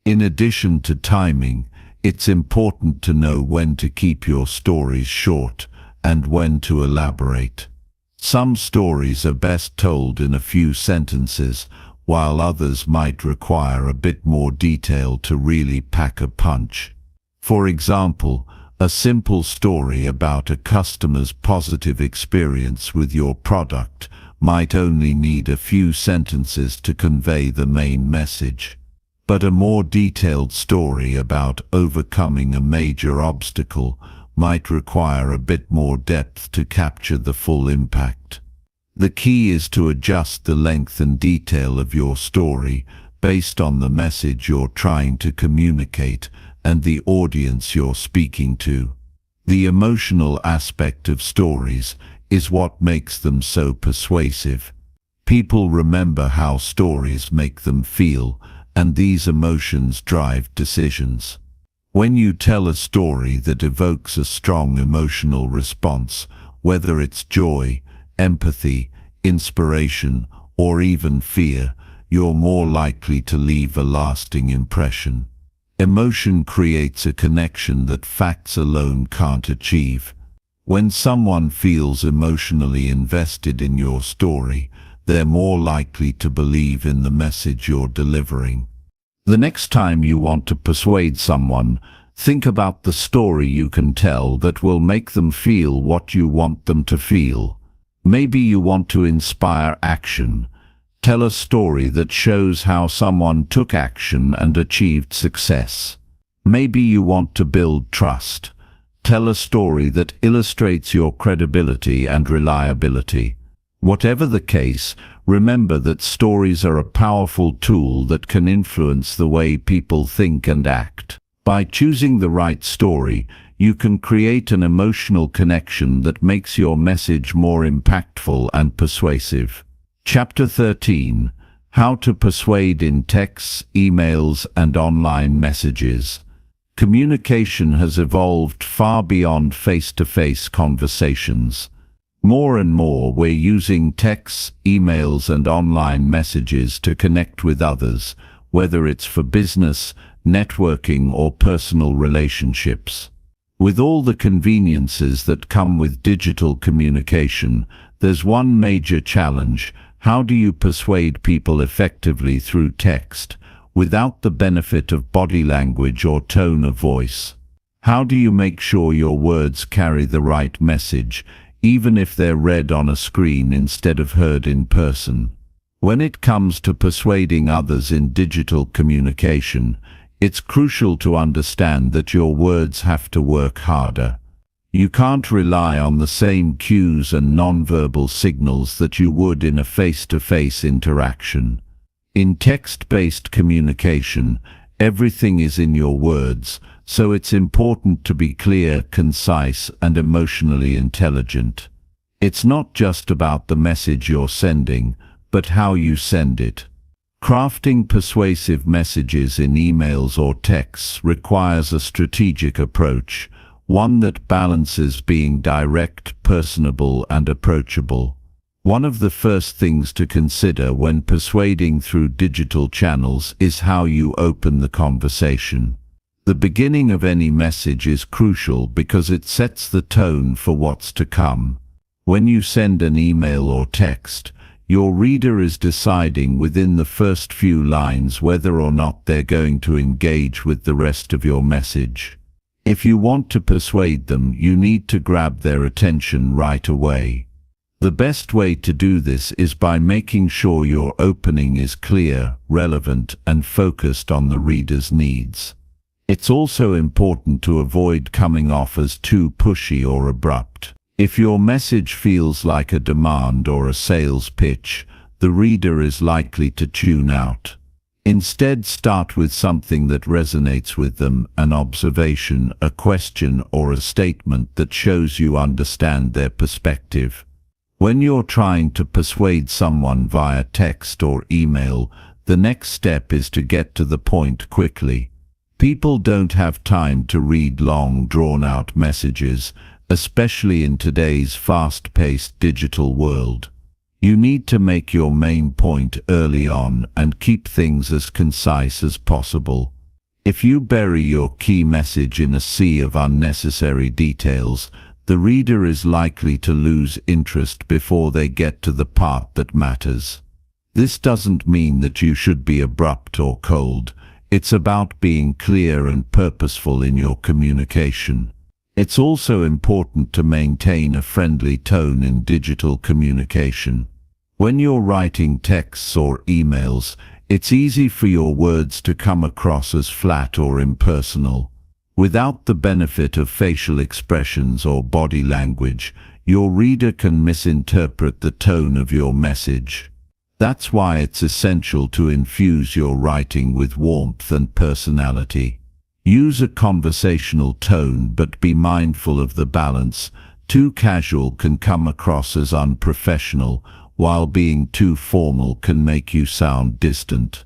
In addition to timing, it's important to know when to keep your stories short and when to elaborate. Some stories are best told in a few sentences, while others might require a bit more detail to really pack a punch. For example, a simple story about a customer's positive experience with your product might only need a few sentences to convey the main message. But a more detailed story about overcoming a major obstacle might require a bit more depth to capture the full impact. The key is to adjust the length and detail of your story based on the message you're trying to communicate and the audience you're speaking to. The emotional aspect of stories is what makes them so persuasive. People remember how stories make them feel, and these emotions drive decisions. When you tell a story that evokes a strong emotional response, whether it's joy, empathy, inspiration, or even fear, you're more likely to leave a lasting impression. Emotion creates a connection that facts alone can't achieve. When someone feels emotionally invested in your story, they're more likely to believe in the message you're delivering. The next time you want to persuade someone, think about the story you can tell that will make them feel what you want them to feel. Maybe you want to inspire action. Tell a story that shows how someone took action and achieved success. Maybe you want to build trust. Tell a story that illustrates your credibility and reliability. Whatever the case, remember that stories are a powerful tool that can influence the way people think and act. By choosing the right story, you can create an emotional connection that makes your message more impactful and persuasive. Chapter 13. How to persuade in texts, emails, and online messages. Communication has evolved far beyond face-to-face conversations. More and more, we're using texts, emails, and online messages to connect with others, whether it's for business, networking, or personal relationships. With all the conveniences that come with digital communication, there's one major challenge. How do you persuade people effectively through text, without the benefit of body language or tone of voice? How do you make sure your words carry the right message, even if they're read on a screen instead of heard in person? When it comes to persuading others in digital communication, it's crucial to understand that your words have to work harder. You can't rely on the same cues and nonverbal signals that you would in a face-to-face interaction. In text-based communication, everything is in your words, so it's important to be clear, concise, and emotionally intelligent. It's not just about the message you're sending, but how you send it. Crafting persuasive messages in emails or texts requires a strategic approach, one that balances being direct, personable, and approachable. One of the first things to consider when persuading through digital channels is how you open the conversation. The beginning of any message is crucial because it sets the tone for what's to come. When you send an email or text, your reader is deciding within the first few lines whether or not they're going to engage with the rest of your message. If you want to persuade them, you need to grab their attention right away. The best way to do this is by making sure your opening is clear, relevant, and focused on the reader's needs. It's also important to avoid coming off as too pushy or abrupt. If your message feels like a demand or a sales pitch, the reader is likely to tune out. Instead, start with something that resonates with them, an observation, a question, or a statement that shows you understand their perspective. When you're trying to persuade someone via text or email, the next step is to get to the point quickly. People don't have time to read long, drawn-out messages, especially in today's fast-paced digital world. You need to make your main point early on and keep things as concise as possible. If you bury your key message in a sea of unnecessary details, the reader is likely to lose interest before they get to the part that matters. This doesn't mean that you should be abrupt or cold. It's about being clear and purposeful in your communication. It's also important to maintain a friendly tone in digital communication. When you're writing texts or emails, it's easy for your words to come across as flat or impersonal. Without the benefit of facial expressions or body language, your reader can misinterpret the tone of your message. That's why it's essential to infuse your writing with warmth and personality. Use a conversational tone, but be mindful of the balance. Too casual can come across as unprofessional, while being too formal can make you sound distant.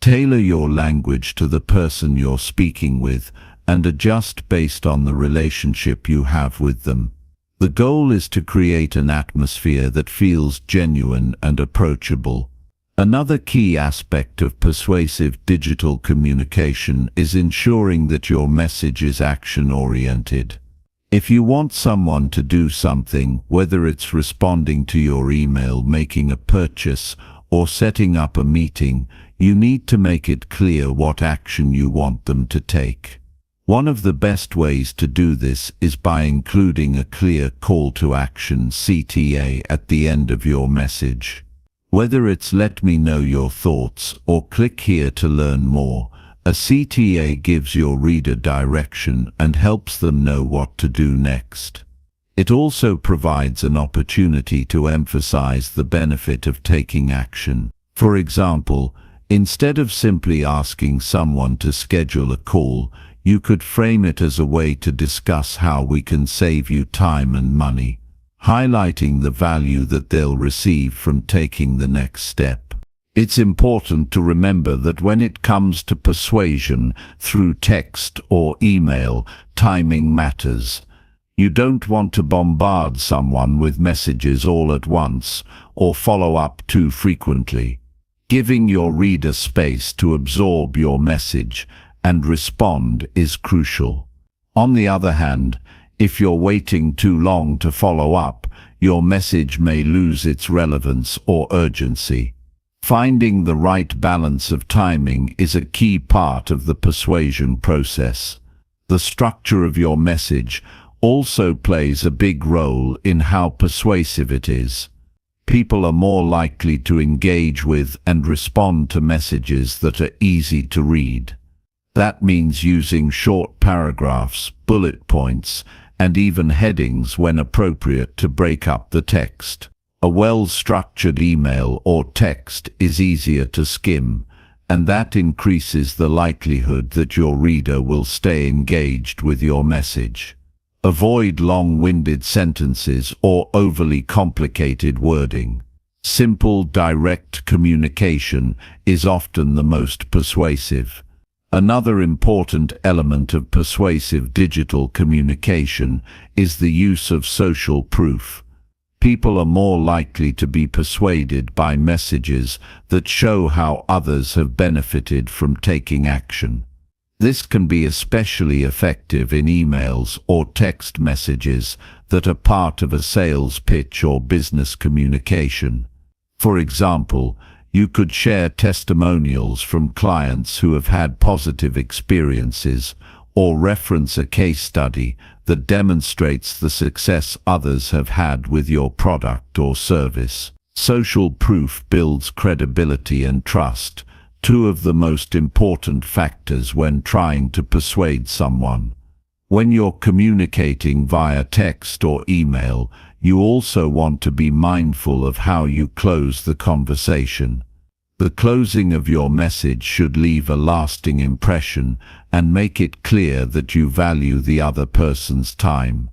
Tailor your language to the person you're speaking with and adjust based on the relationship you have with them. The goal is to create an atmosphere that feels genuine and approachable. Another key aspect of persuasive digital communication is ensuring that your message is action-oriented. If you want someone to do something, whether it's responding to your email, making a purchase, or setting up a meeting, you need to make it clear what action you want them to take. One of the best ways to do this is by including a clear call to action (CTA) at the end of your message. Whether it's "let me know your thoughts" or "click here to learn more," a CTA gives your reader direction and helps them know what to do next. It also provides an opportunity to emphasize the benefit of taking action. For example, instead of simply asking someone to schedule a call, you could frame it as a way to discuss how we can save you time and money, highlighting the value that they'll receive from taking the next step. It's important to remember that when it comes to persuasion through text or email, timing matters. You don't want to bombard someone with messages all at once or follow up too frequently. Giving your reader space to absorb your message and respond is crucial. On the other hand, if you're waiting too long to follow up, your message may lose its relevance or urgency. Finding the right balance of timing is a key part of the persuasion process. The structure of your message also plays a big role in how persuasive it is. People are more likely to engage with and respond to messages that are easy to read. That means using short paragraphs, bullet points, and even headings when appropriate to break up the text. A well-structured email or text is easier to skim, and that increases the likelihood that your reader will stay engaged with your message. Avoid long-winded sentences or overly complicated wording. Simple, direct communication is often the most persuasive. Another important element of persuasive digital communication is the use of social proof. People are more likely to be persuaded by messages that show how others have benefited from taking action. This can be especially effective in emails or text messages that are part of a sales pitch or business communication. For example, you could share testimonials from clients who have had positive experiences, or reference a case study that demonstrates the success others have had with your product or service. Social proof builds credibility and trust, two of the most important factors when trying to persuade someone. When you're communicating via text or email, you also want to be mindful of how you close the conversation. The closing of your message should leave a lasting impression and make it clear that you value the other person's time.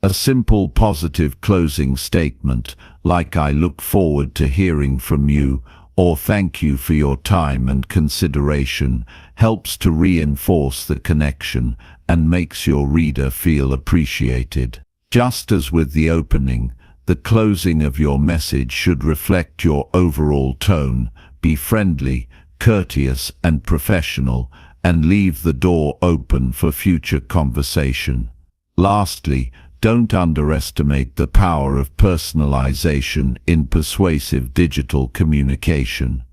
A simple positive closing statement, like "I look forward to hearing from you," or "Thank you for your time and consideration," helps to reinforce the connection and makes your reader feel appreciated. Just as with the opening, the closing of your message should reflect your overall tone. Be friendly, courteous, and professional, and leave the door open for future conversation. Lastly, don't underestimate the power of personalization in persuasive digital communication.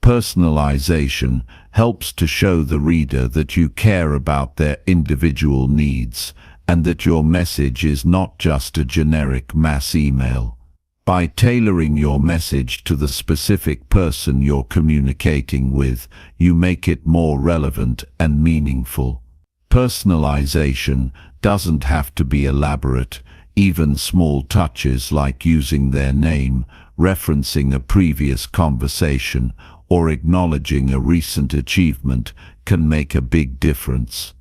Personalization helps to show the reader that you care about their individual needs and that your message is not just a generic mass email. By tailoring your message to the specific person you're communicating with, you make it more relevant and meaningful. Personalization doesn't have to be elaborate. Even small touches like using their name, referencing a previous conversation, or acknowledging a recent achievement can make a big difference.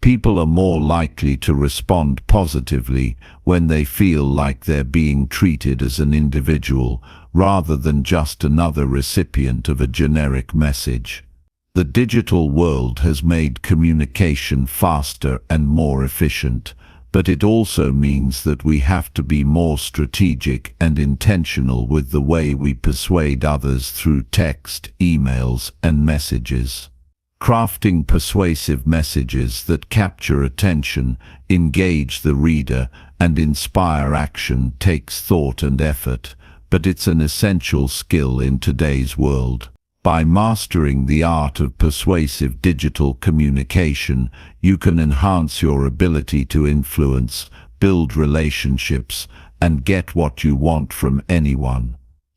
People are more likely to respond positively when they feel like they're being treated as an individual rather than just another recipient of a generic message. The digital world has made communication faster and more efficient, but it also means that we have to be more strategic and intentional with the way we persuade others through text, emails, and messages. Crafting persuasive messages that capture attention, engage the reader, and inspire action takes thought and effort, but it's an essential skill in today's world. By mastering the art of persuasive digital communication, you can enhance your ability to influence, build relationships, and get what you want from anyone.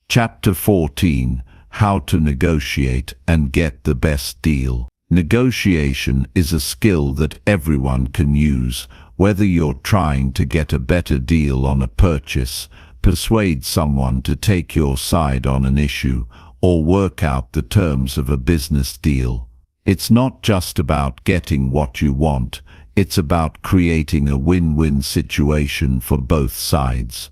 Chapter 14: How to Negotiate and Get the Best Deal. Negotiation is a skill that everyone can use, whether you're trying to get a better deal on a purchase, persuade someone to take your side on an issue, or work out the terms of a business deal. It's not just about getting what you want, it's about creating a win-win situation for both sides.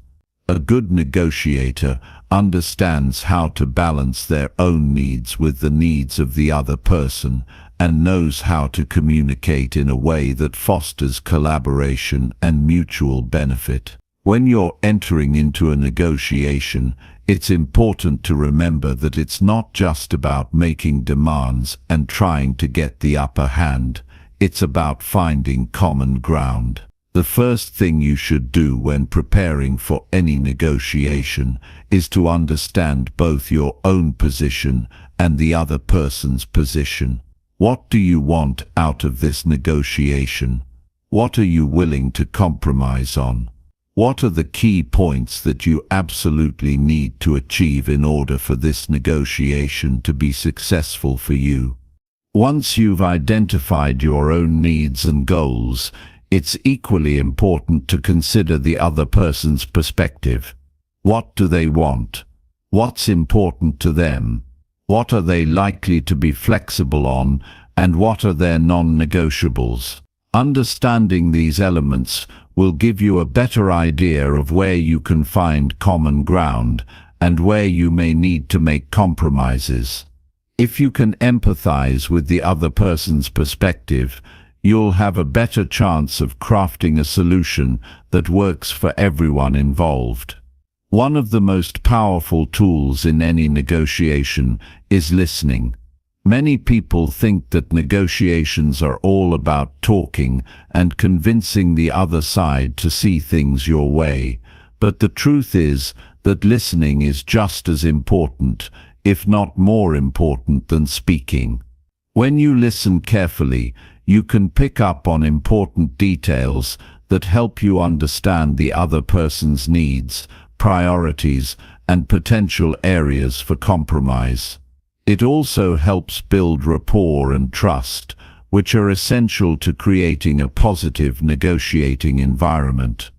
A good negotiator understands how to balance their own needs with the needs of the other person and knows how to communicate in a way that fosters collaboration and mutual benefit. When you're entering into a negotiation, it's important to remember that it's not just about making demands and trying to get the upper hand. it's about finding common ground. The first thing you should do when preparing for any negotiation is to understand both your own position and the other person's position. What do you want out of this negotiation? What are you willing to compromise on? What are the key points that you absolutely need to achieve in order for this negotiation to be successful for you? Once you've identified your own needs and goals, it's equally important to consider the other person's perspective. What do they want? What's important to them? What are they likely to be flexible on, and what are their non-negotiables? Understanding these elements will give you a better idea of where you can find common ground and where you may need to make compromises. If you can empathize with the other person's perspective, you'll have a better chance of crafting a solution that works for everyone involved. One of the most powerful tools in any negotiation is listening. Many people think that negotiations are all about talking and convincing the other side to see things your way, but the truth is that listening is just as important, if not more important than speaking. When you listen carefully, you can pick up on important details that help you understand the other person's needs, priorities, and potential areas for compromise. It also helps build rapport and trust, which are essential to creating a positive negotiating environment.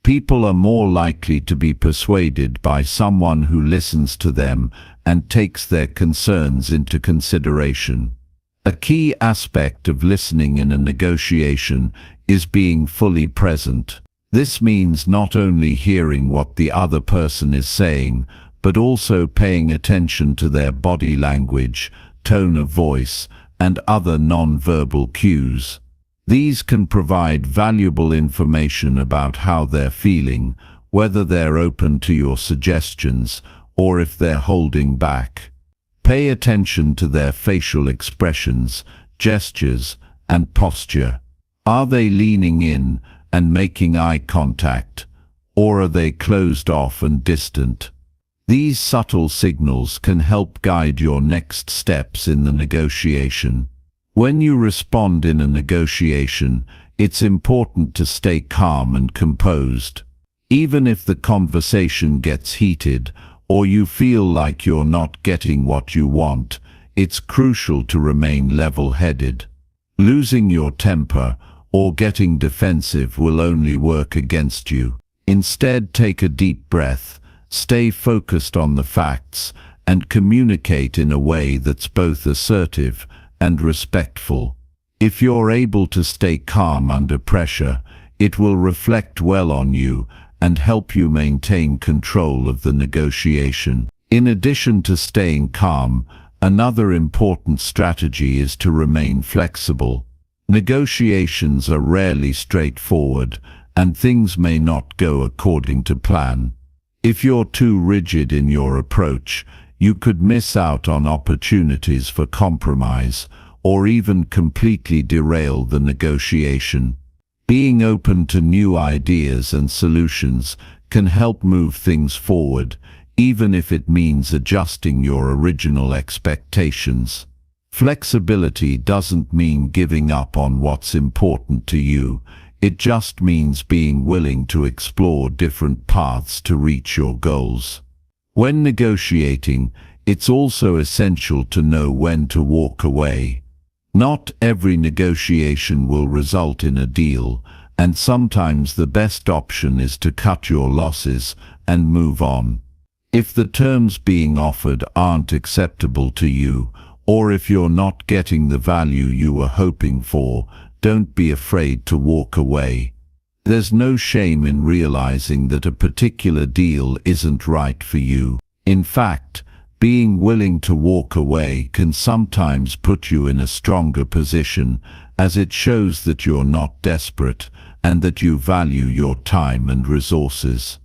People are more likely to be persuaded by someone who listens to them and takes their concerns into consideration. A key aspect of listening in a negotiation is being fully present. This means not only hearing what the other person is saying, but also paying attention to their body language, tone of voice, and other non-verbal cues. These can provide valuable information about how they're feeling, whether they're open to your suggestions, or if they're holding back. Pay attention to their facial expressions, gestures, and posture. Are they leaning in and making eye contact, or are they closed off and distant? These subtle signals can help guide your next steps in the negotiation. When you respond in a negotiation, it's important to stay calm and composed. Even if the conversation gets heated, or you feel like you're not getting what you want, it's crucial to remain level-headed. Losing your temper or getting defensive will only work against you. Instead, take a deep breath, stay focused on the facts, and communicate in a way that's both assertive and respectful. If you're able to stay calm under pressure, it will reflect well on you and help you maintain control of the negotiation. In addition to staying calm, another important strategy is to remain flexible. Negotiations are rarely straightforward, and things may not go according to plan. If you're too rigid in your approach, you could miss out on opportunities for compromise, or even completely derail the negotiation. Being open to new ideas and solutions can help move things forward, even if it means adjusting your original expectations. Flexibility doesn't mean giving up on what's important to you. It just means being willing to explore different paths to reach your goals. When negotiating, it's also essential to know when to walk away. Not every negotiation will result in a deal, and sometimes the best option is to cut your losses and move on. If the terms being offered aren't acceptable to you, or if you're not getting the value you were hoping for, don't be afraid to walk away. There's no shame in realizing that a particular deal isn't right for you. In fact, being willing to walk away can sometimes put you in a stronger position, as it shows that you're not desperate and that you value your time and resources.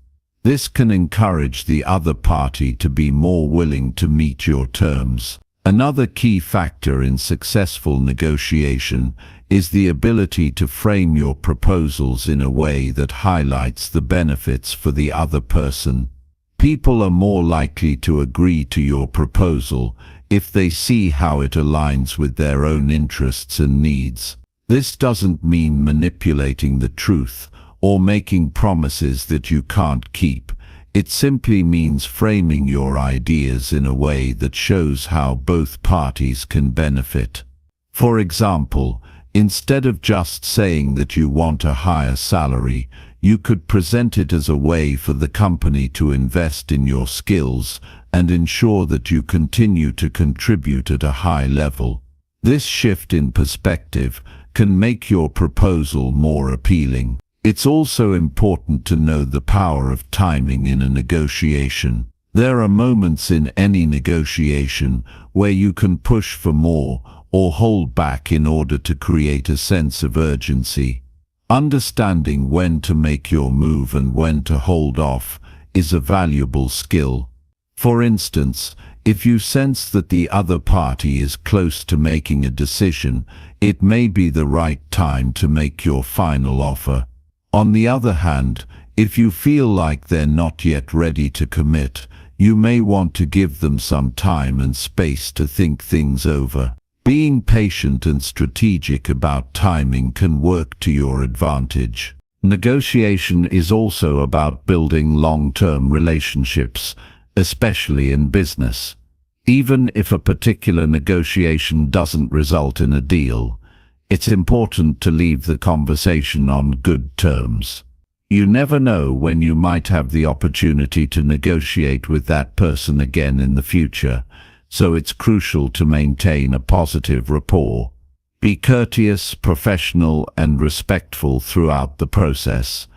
This can encourage the other party to be more willing to meet your terms. Another key factor in successful negotiation is the ability to frame your proposals in a way that highlights the benefits for the other person. People are more likely to agree to your proposal if they see how it aligns with their own interests and needs. This doesn't mean manipulating the truth or making promises that you can't keep. It simply means framing your ideas in a way that shows how both parties can benefit. For example, instead of just saying that you want a higher salary, you could present it as a way for the company to invest in your skills and ensure that you continue to contribute at a high level. This shift in perspective can make your proposal more appealing. It's also important to know the power of timing in a negotiation. There are moments in any negotiation where you can push for more or hold back in order to create a sense of urgency. Understanding when to make your move and when to hold off is a valuable skill. For instance, if you sense that the other party is close to making a decision, it may be the right time to make your final offer. On the other hand, if you feel like they're not yet ready to commit, you may want to give them some time and space to think things over. Being patient and strategic about timing can work to your advantage. Negotiation is also about building long-term relationships, especially in business. Even if a particular negotiation doesn't result in a deal, it's important to leave the conversation on good terms. You never know when you might have the opportunity to negotiate with that person again in the future, so it's crucial to maintain a positive rapport. Be courteous, professional, and respectful throughout the process,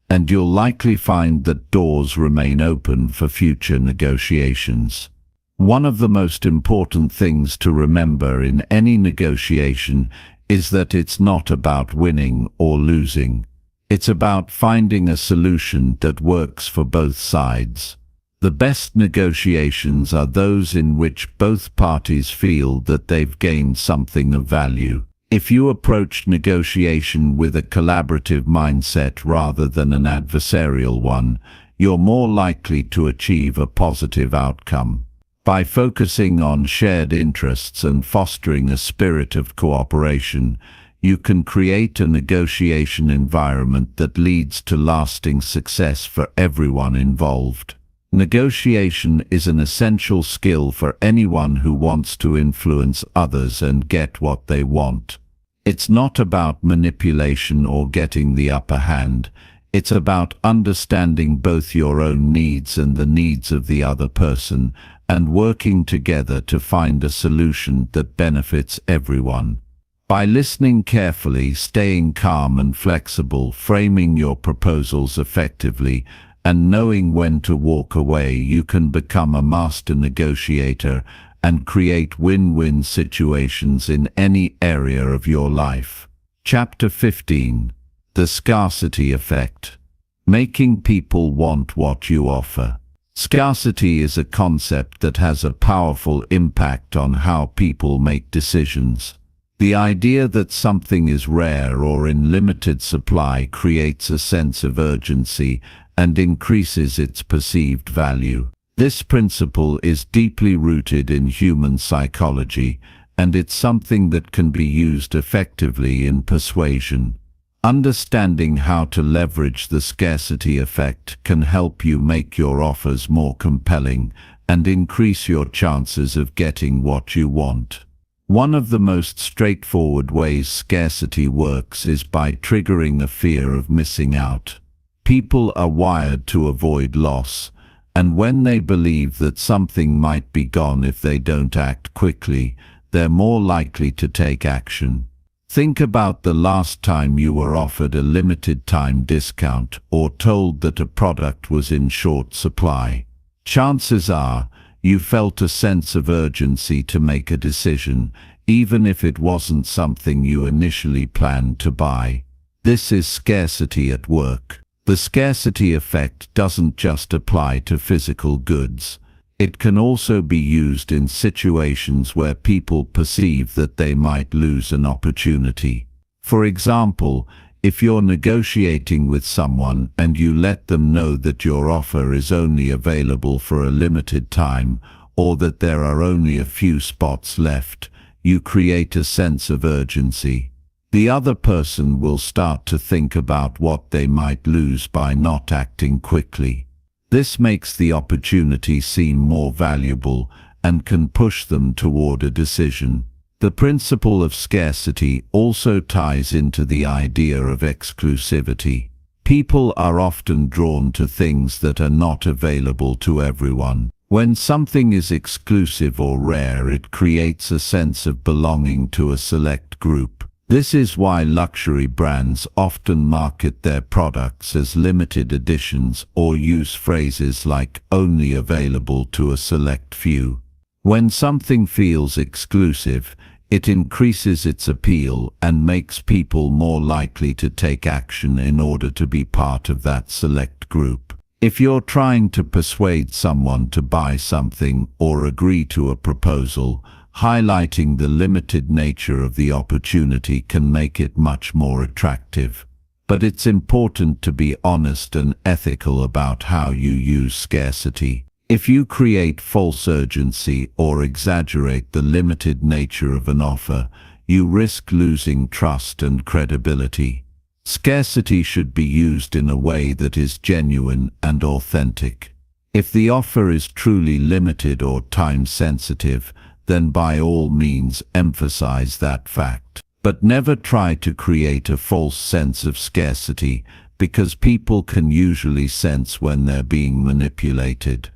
and you'll likely find that doors remain open for future negotiations. One of the most important things to remember in any negotiation is that it's not about winning or losing. It's about finding a solution that works for both sides. The best negotiations are those in which both parties feel that they've gained something of value. If you approach negotiation with a collaborative mindset rather than an adversarial one, you're more likely to achieve a positive outcome. By focusing on shared interests and fostering a spirit of cooperation, you can create a negotiation environment that leads to lasting success for everyone involved. Negotiation is an essential skill for anyone who wants to influence others and get what they want. It's not about manipulation or getting the upper hand. It's about understanding both your own needs and the needs of the other person, and working together to find a solution that benefits everyone. By listening carefully, staying calm and flexible, framing your proposals effectively, and knowing when to walk away, you can become a master negotiator and create win-win situations in any area of your life. Chapter 15. The Scarcity Effect. Making people want what you offer. Scarcity is a concept that has a powerful impact on how people make decisions. The idea that something is rare or in limited supply creates a sense of urgency and increases its perceived value. This principle is deeply rooted in human psychology, and it's something that can be used effectively in persuasion. Understanding how to leverage the scarcity effect can help you make your offers more compelling and increase your chances of getting what you want. One of the most straightforward ways scarcity works is by triggering a fear of missing out. People are wired to avoid loss, and when they believe that something might be gone if they don't act quickly, they're more likely to take action. Think about the last time you were offered a limited-time discount or told that a product was in short supply. Chances are you felt a sense of urgency to make a decision, even if it wasn't something you initially planned to buy. This is scarcity at work. The scarcity effect doesn't just apply to physical goods. It can also be used in situations where people perceive that they might lose an opportunity. For example, if you're negotiating with someone and you let them know that your offer is only available for a limited time, or that there are only a few spots left, you create a sense of urgency. The other person will start to think about what they might lose by not acting quickly. This makes the opportunity seem more valuable and can push them toward a decision. The principle of scarcity also ties into the idea of exclusivity. People are often drawn to things that are not available to everyone. When something is exclusive or rare, it creates a sense of belonging to a select group. This is why luxury brands often market their products as limited editions or use phrases like "only available to a select few." When something feels exclusive, it increases its appeal and makes people more likely to take action in order to be part of that select group. If you're trying to persuade someone to buy something or agree to a proposal, highlighting the limited nature of the opportunity can make it much more attractive. But it's important to be honest and ethical about how you use scarcity. If you create false urgency or exaggerate the limited nature of an offer, you risk losing trust and credibility. Scarcity should be used in a way that is genuine and authentic. If the offer is truly limited or time-sensitive, then by all means emphasize that fact. But never try to create a false sense of scarcity, because people can usually sense when they're being manipulated.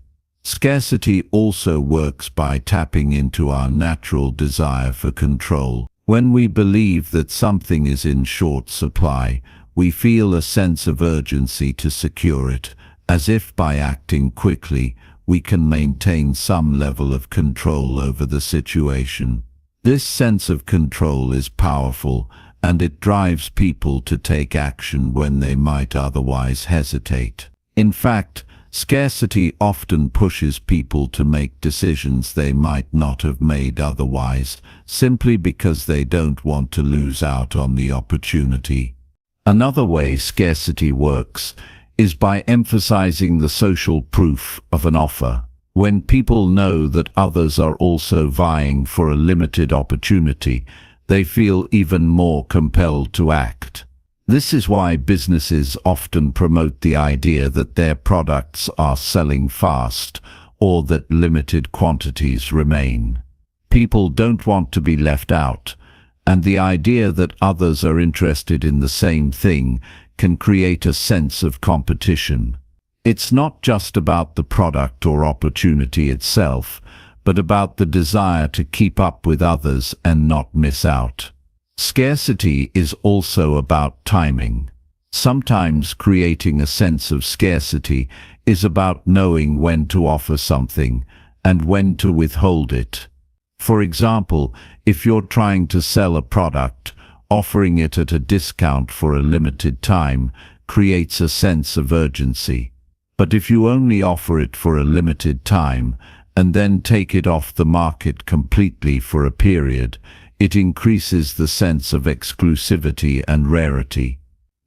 Scarcity also works by tapping into our natural desire for control. When we believe that something is in short supply, we feel a sense of urgency to secure it, as if by acting quickly, we can maintain some level of control over the situation. This sense of control is powerful, and it drives people to take action when they might otherwise hesitate. In fact, scarcity often pushes people to make decisions they might not have made otherwise, simply because they don't want to lose out on the opportunity. Another way scarcity works is by emphasizing the social proof of an offer. When people know that others are also vying for a limited opportunity, they feel even more compelled to act. This is why businesses often promote the idea that their products are selling fast or that limited quantities remain. People don't want to be left out, and the idea that others are interested in the same thing can create a sense of competition. It's not just about the product or opportunity itself, but about the desire to keep up with others and not miss out. Scarcity is also about timing. Sometimes creating a sense of scarcity is about knowing when to offer something and when to withhold it. For example, if you're trying to sell a product, offering it at a discount for a limited time creates a sense of urgency. But if you only offer it for a limited time and then take it off the market completely for a period, it increases the sense of exclusivity and rarity.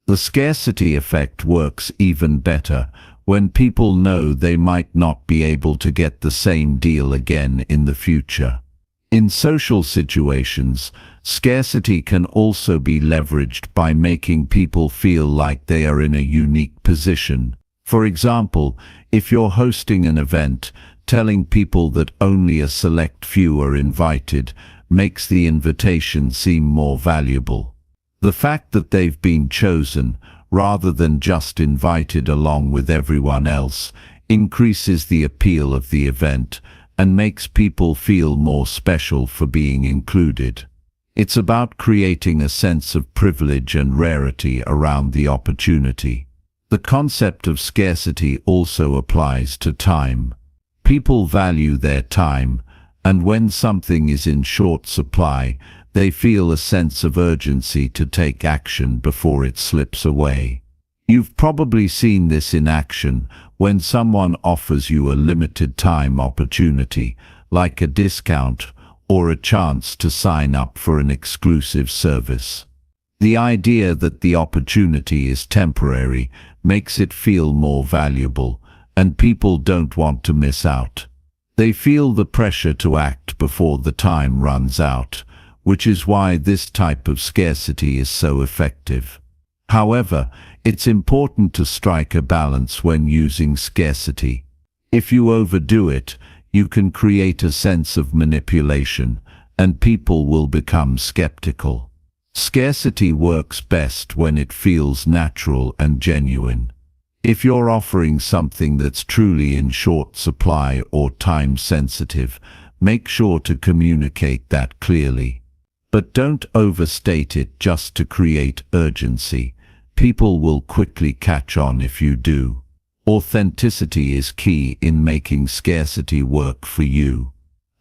The scarcity effect works even better when people know they might not be able to get the same deal again in the future. In social situations, scarcity can also be leveraged by making people feel like they are in a unique position. For example, if you're hosting an event, telling people that only a select few are invited makes the invitation seem more valuable. The fact that they've been chosen, rather than just invited along with everyone else, increases the appeal of the event and makes people feel more special for being included. It's about creating a sense of privilege and rarity around the opportunity. The concept of scarcity also applies to time. People value their time, and when something is in short supply, they feel a sense of urgency to take action before it slips away. You've probably seen this in action when someone offers you a limited time opportunity, like a discount or a chance to sign up for an exclusive service. The idea that the opportunity is temporary makes it feel more valuable, and people don't want to miss out. They feel the pressure to act before the time runs out, which is why this type of scarcity is so effective. However, it's important to strike a balance when using scarcity. If you overdo it, you can create a sense of manipulation, and people will become skeptical. Scarcity works best when it feels natural and genuine. If you're offering something that's truly in short supply or time-sensitive, make sure to communicate that clearly. But don't overstate it just to create urgency. People will quickly catch on if you do. Authenticity is key in making scarcity work for you.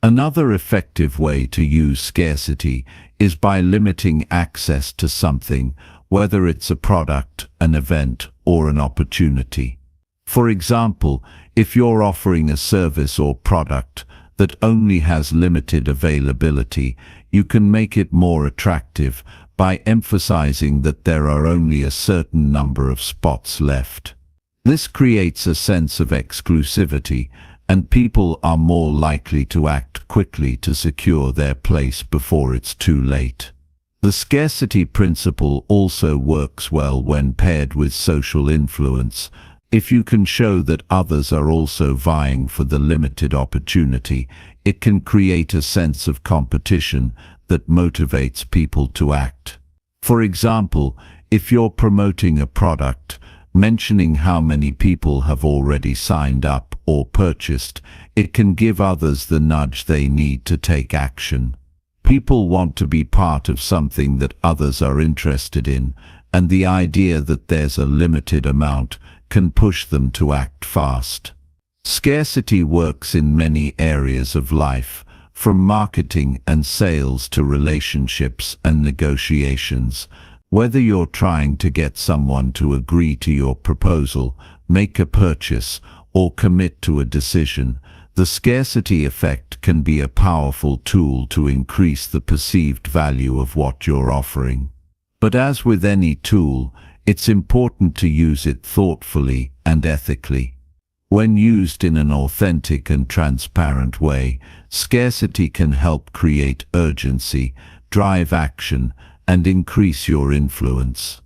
Another effective way to use scarcity is by limiting access to something, whether it's a product, an event, or an opportunity. For example, if you're offering a service or product that only has limited availability, you can make it more attractive by emphasizing that there are only a certain number of spots left. This creates a sense of exclusivity, and people are more likely to act quickly to secure their place before it's too late. The scarcity principle also works well when paired with social influence. If you can show that others are also vying for the limited opportunity, it can create a sense of competition that motivates people to act. For example, if you're promoting a product, mentioning how many people have already signed up or purchased, it can give others the nudge they need to take action. People want to be part of something that others are interested in, and the idea that there's a limited amount can push them to act fast. Scarcity works in many areas of life, from marketing and sales to relationships and negotiations. Whether you're trying to get someone to agree to your proposal, make a purchase, or commit to a decision, the scarcity effect can be a powerful tool to increase the perceived value of what you're offering. But as with any tool, it's important to use it thoughtfully and ethically. When used in an authentic and transparent way, scarcity can help create urgency, drive action, and increase your influence.